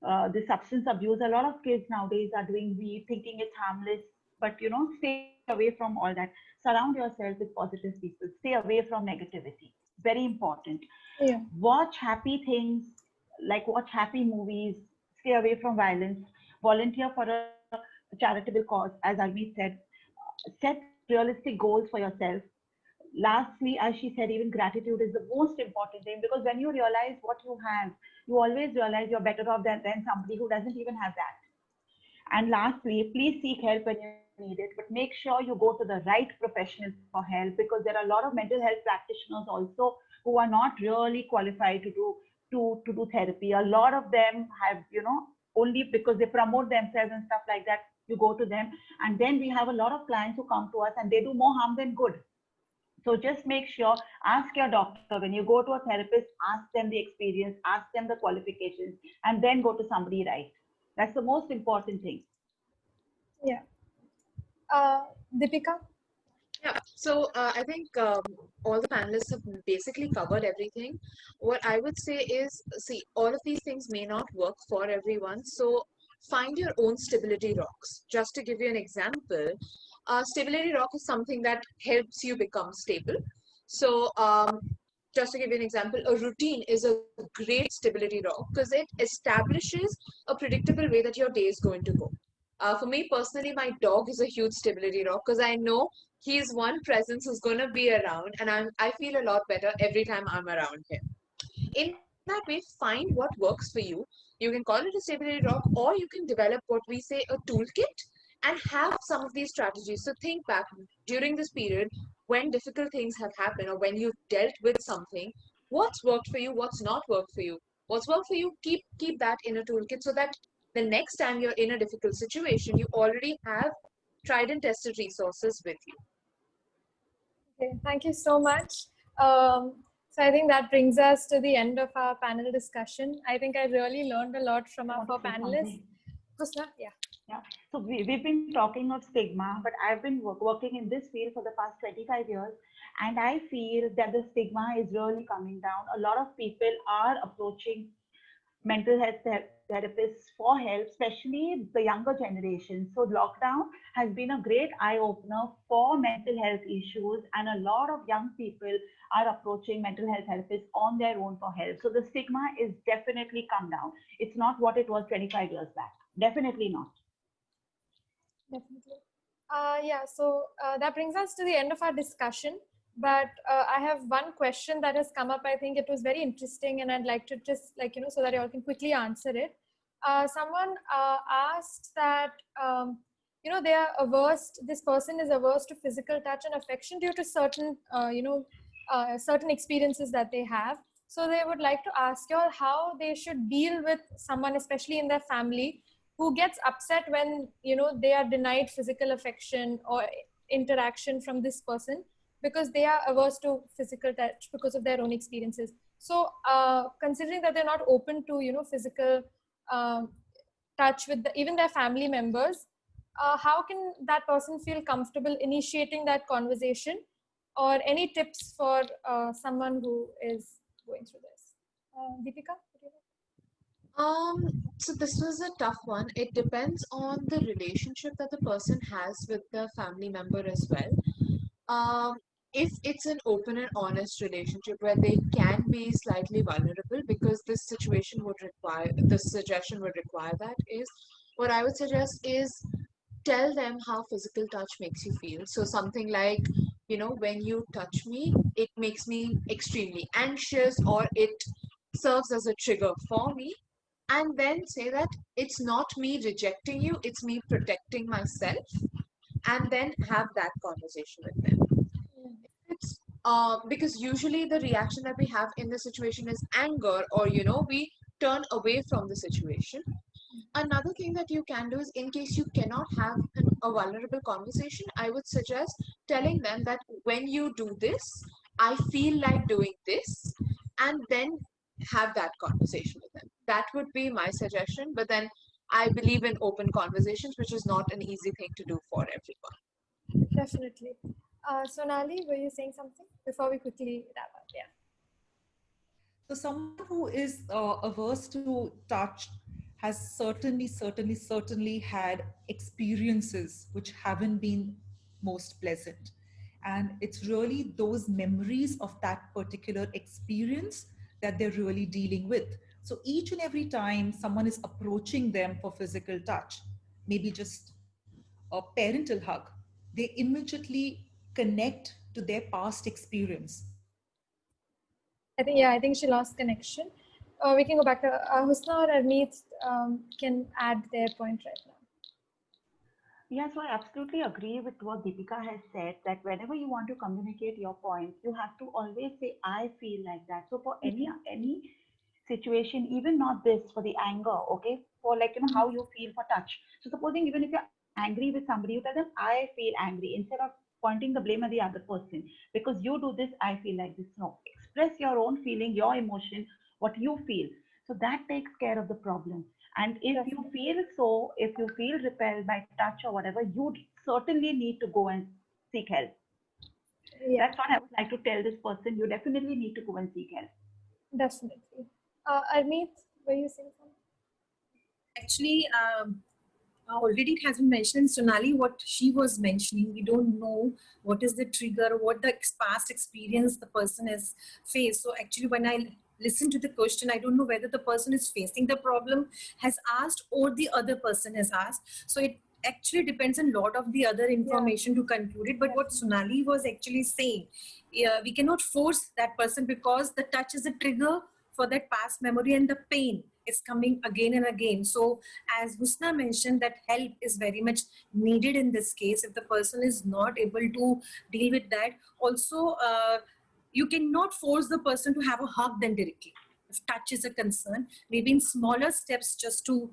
C: the substance abuse. A lot of kids nowadays are doing weed, thinking it's harmless, but stay away from all that. Surround yourself with positive people. Stay away from negativity. Very important.
B: Yeah.
C: Watch happy things, like watch happy movies. Stay away from violence. Volunteer for a charitable cause, as Armi said. Set realistic goals for yourself. Lastly, as she said, even gratitude is the most important thing, because when you realize what you have, you always realize you're better off than somebody who doesn't even have that. And lastly, please seek help when you need it, but make sure you go to the right professional for help, because there are a lot of mental health practitioners also who are not really qualified to do therapy. A lot of them have, only because they promote themselves and stuff like that, you go to them. And then we have a lot of clients who come to us and they do more harm than good. So just make sure, ask your doctor, when you go to a therapist, ask them the experience, ask them the qualifications, and then go to somebody right. That's the most important thing.
B: Yeah. Deepika?
E: Yeah, so I think all the panelists have basically covered everything. What I would say is, see, all of these things may not work for everyone. So find your own stability rocks. Just to give you an example, stability rock is something that helps you become stable. So just to give you an example, a routine is a great stability rock because it establishes a predictable way that your day is going to go. For me personally, my dog is a huge stability rock because I know he's one presence who's going to be around, and I feel a lot better every time I'm around him. In that way, find what works for you. You can call it a stability rock, or you can develop what we say a toolkit and have some of these strategies. So think back during this period when difficult things have happened or when you dealt with something, what's worked for you, what's not worked for you. What's worked for you, keep that in a toolkit so that the next time you're in a difficult situation, you already have tried and tested resources with you.
B: Okay, thank you so much. So I think that brings us to the end of our panel discussion. I think I really learned a lot from our 4 panelists. Krishna, yeah.
C: Yeah. So we've been talking of stigma, but I've been working in this field for the past 25 years. And I feel that the stigma is really coming down. A lot of people are approaching mental health therapists for help, especially the younger generation. So lockdown has been a great eye opener for mental health issues, and a lot of young people are approaching mental health therapists on their own for help. So the stigma is definitely come down. It's not what it was 25 years back. Definitely not.
B: Definitely. Yeah, so that brings us to the end of our discussion. But I have one question that has come up. I think it was very interesting, and I'd like to just so that you all can quickly answer it. Someone asked that, they are averse, this person is averse to physical touch and affection due to certain, certain experiences that they have. So they would like to ask you all how they should deal with someone, especially in their family, who gets upset when they are denied physical affection or interaction from this person because they are averse to physical touch because of their own experiences. So considering that they're not open to physical touch with even their family members, how can that person feel comfortable initiating that conversation, or any tips for someone who is going through this? Deepika?
E: So this was a tough one. It depends on the relationship that the person has with the family member as well. If it's an open and honest relationship where they can be slightly vulnerable, because this situation would require, the suggestion would require that, is what I would suggest is tell them how physical touch makes you feel. So something like, when you touch me, it makes me extremely anxious, or it serves as a trigger for me. And then say that it's not me rejecting you, it's me protecting myself, and then have that conversation with them. It's because usually the reaction that we have in the situation is anger, or we turn away from the situation. Another thing that you can do is, in case you cannot have a vulnerable conversation, I would suggest telling them that when you do this, I feel like doing this, and then have that conversation with them. That would be my suggestion. But then I believe in open conversations, which is not an easy thing to do for everyone.
B: Definitely. Sonali, were you saying something before we quickly wrap up? Yeah.
D: So someone who is averse to touch has certainly had experiences which haven't been most pleasant. And it's really those memories of that particular experience that they're really dealing with. So each and every time someone is approaching them for physical touch, maybe just a parental hug, they immediately connect to their past experience.
B: I think she lost connection. We can go back to Husna or Armeet can add their point right now.
C: Yeah, so I absolutely agree with what Deepika has said, that whenever you want to communicate your points, you have to always say, I feel like that. So for any situation, even not this, for the anger, okay, for how you feel for touch. So supposing even if you're angry with somebody, you tell them, I feel angry, instead of pointing the blame at the other person. Because you do this, I feel like this. No, express your own feeling, your emotion, what you feel. So that takes care of the problem. And if you feel repelled by touch or whatever, you certainly need to go and seek help. Yeah. That's what I would like to tell this person. You definitely need to go and seek help.
B: Definitely. Armeet, were you saying something?
F: Actually, already it has been mentioned, Sonali, what she was mentioning. We don't know what is the trigger, what the past experience the person has faced. So actually, when I listen to the question, I don't know whether the person is facing the problem, has asked, or the other person has asked. So it actually depends on a lot of the other information to conclude it. But what Sonali was actually saying, we cannot force that person, because the touch is a trigger for that past memory, and the pain is coming again and again. So as Husna mentioned, that help is very much needed in this case if the person is not able to deal with that. Also, you cannot force the person to have a hug then directly. If touch is a concern, maybe in smaller steps just to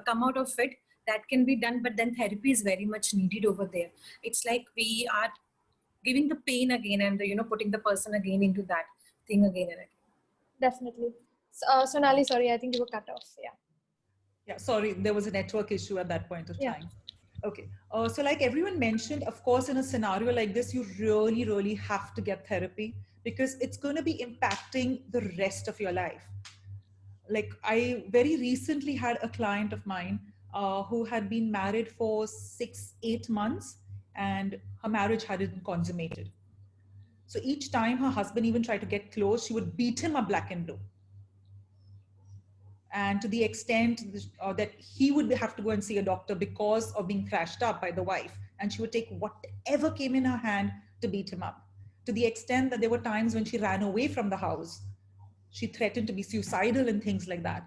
F: come out of it, that can be done. But then therapy is very much needed over there. It's like we are giving the pain again and putting the person again into that thing again and again.
B: Definitely. Sonali, sorry, I think you were cut off.
D: Yeah, sorry, there was a network issue at that point of time. Okay, so like everyone mentioned, of course, in a scenario like this, you really have to get therapy, because it's going to be impacting the rest of your life. like I very recently had a client of mine who had been married for 6-8 months and her marriage hadn't consummated. So each time her husband even tried to get close, she would beat him up black and blue. And to the extent that he would have to go and see a doctor because of being thrashed up by the wife. And she would take whatever came in her hand to beat him up. To the extent that there were times when she ran away from the house. She threatened to be suicidal and things like that.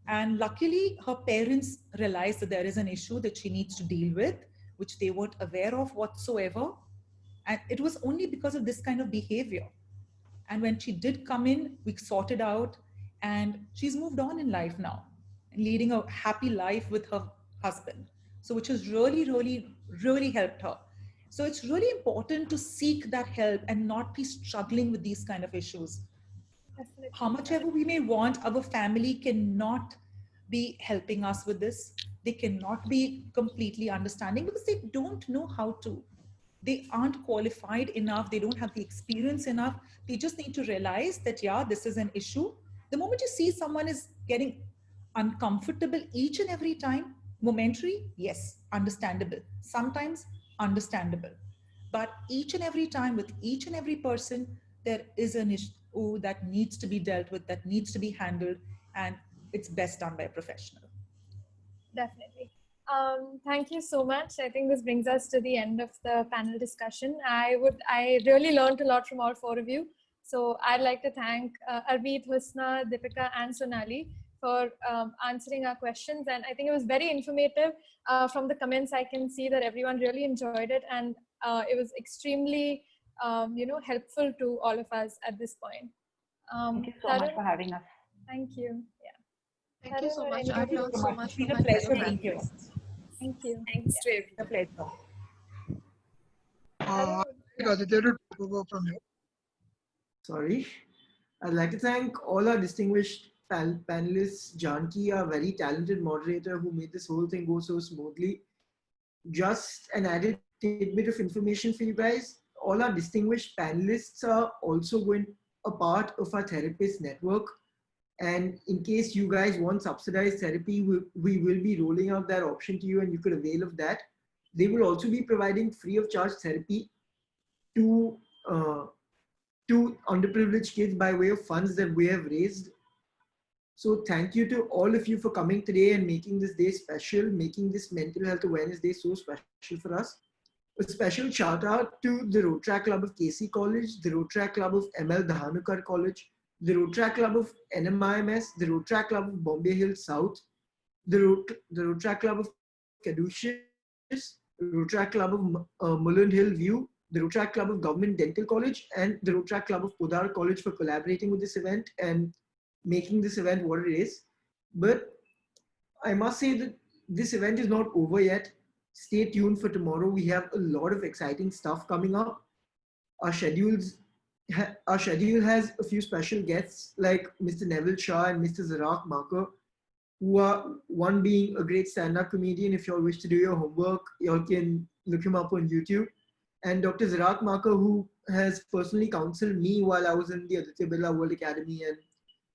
D: And luckily, her parents realized that there is an issue that she needs to deal with, which they weren't aware of whatsoever. And it was only because of this kind of behavior. And when she did come in, we sorted out, and she's moved on in life now, leading a happy life with her husband. So, which has really, really, really helped her. So, it's really important to seek that help and not be struggling with these kind of issues.
B: Definitely.
D: How much ever we may want, our family cannot be helping us with this. They cannot be completely understanding because they don't know how to. They aren't qualified enough. They don't have the experience enough. They just need to realize that, yeah, this is an issue. The moment you see someone is getting uncomfortable each and every time, momentary, yes, understandable. Sometimes understandable. But each and every time with each and every person, there is an issue that needs to be dealt with, that needs to be handled, and it's best done by a professional.
B: Definitely. Thank you so much. I think this brings us to the end of the panel discussion. I really learned a lot from all four of you. So I'd like to thank Arvind, Husna, Deepika, and Sonali for answering our questions. And I think it was very informative. From the comments, I can see that everyone really enjoyed it, and it was extremely, helpful to all of us at this point.
C: Thank you so much for having us.
B: Thank you. Yeah.
E: Thank you so much.
B: Thank
E: I've
B: you
E: learned
D: so
E: so
D: much.
E: much
D: It's been
E: from
D: a
E: my
D: pleasure
E: fellow
D: being here.
E: panelists.
B: Thank you.
F: Thanks to everyone.
D: A pleasure.
H: Aditya to take over from here.
I: Sorry. I'd like to thank all our distinguished panelists. Janki, our very talented moderator who made this whole thing go so smoothly. Just an added tidbit of information for you guys. All our distinguished panelists are also going a part of our therapist network. And in case you guys want subsidized therapy, we will be rolling out that option to you and you could avail of that. They will also be providing free of charge therapy to underprivileged kids by way of funds that we have raised. So thank you to all of you for coming today and making this day special, making this Mental Health Awareness Day so special for us. A special shout out to the Rotaract Club of KC College, the Rotaract Club of ML Dhanuka College, the Rotaract Club of NMIMS, the Rotaract Club of Bombay Hill South, the Rotaract Club of Caduceus, the Rotaract Club of Mulund Hill View, the Rotaract Club of Government Dental College, and the Rotaract Club of Podar College for collaborating with this event and making this event what it is. But I must say that this event is not over yet. Stay tuned for tomorrow. We have a lot of exciting stuff coming up. Our schedule has a few special guests like Mr. Neville Shah and Mr. Zarak Marker, who are one being a great stand-up comedian. If you all wish to do your homework, you all can look him up on YouTube. And Dr. Zarak Marker, who has personally counseled me while I was in the Aditya Birla World Academy, and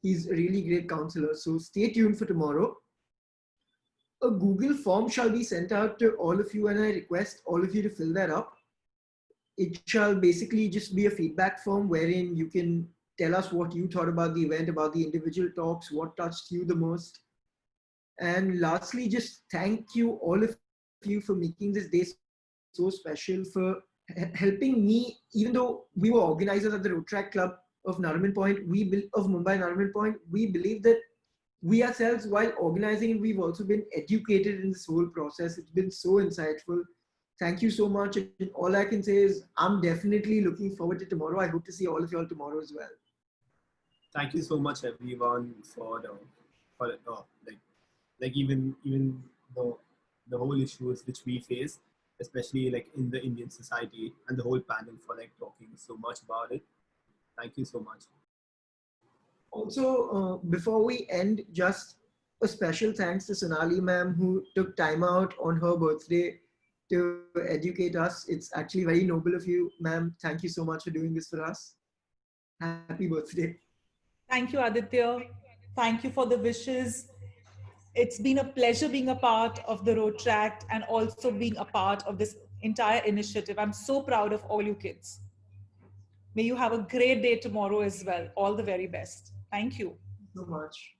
I: he's a really great counselor. So stay tuned for tomorrow. A Google form shall be sent out to all of you, and I request all of you to fill that up. It shall basically just be a feedback form wherein you can tell us what you thought about the event, about the individual talks, what touched you the most. And lastly, just thank you, all of you, for making this day so special, for helping me, even though we were organizers at the Rotaract Club of Nariman Point, of Mumbai Nariman Point, we believe that we ourselves, while organizing, we've also been educated in this whole process. It's been so insightful. Thank you so much. And all I can say is I'm definitely looking forward to tomorrow. I hope to see all of you all tomorrow as well.
G: Thank you so much, everyone, for even the whole issues which we face, especially like in the Indian society, and the whole panel for like talking so much about it. Thank you so much.
I: Also, before we end, just a special thanks to Sonali ma'am, who took time out on her birthday to educate us. It's actually very noble of you, ma'am. Thank you so much for doing this for us. Happy birthday.
D: Thank you, Aditya. Thank you for the wishes. It's been a pleasure being a part of the Road Tract and also being a part of this entire initiative. I'm so proud of all you kids. May you have a great day tomorrow as well. All the very best. Thank you.
I: So much.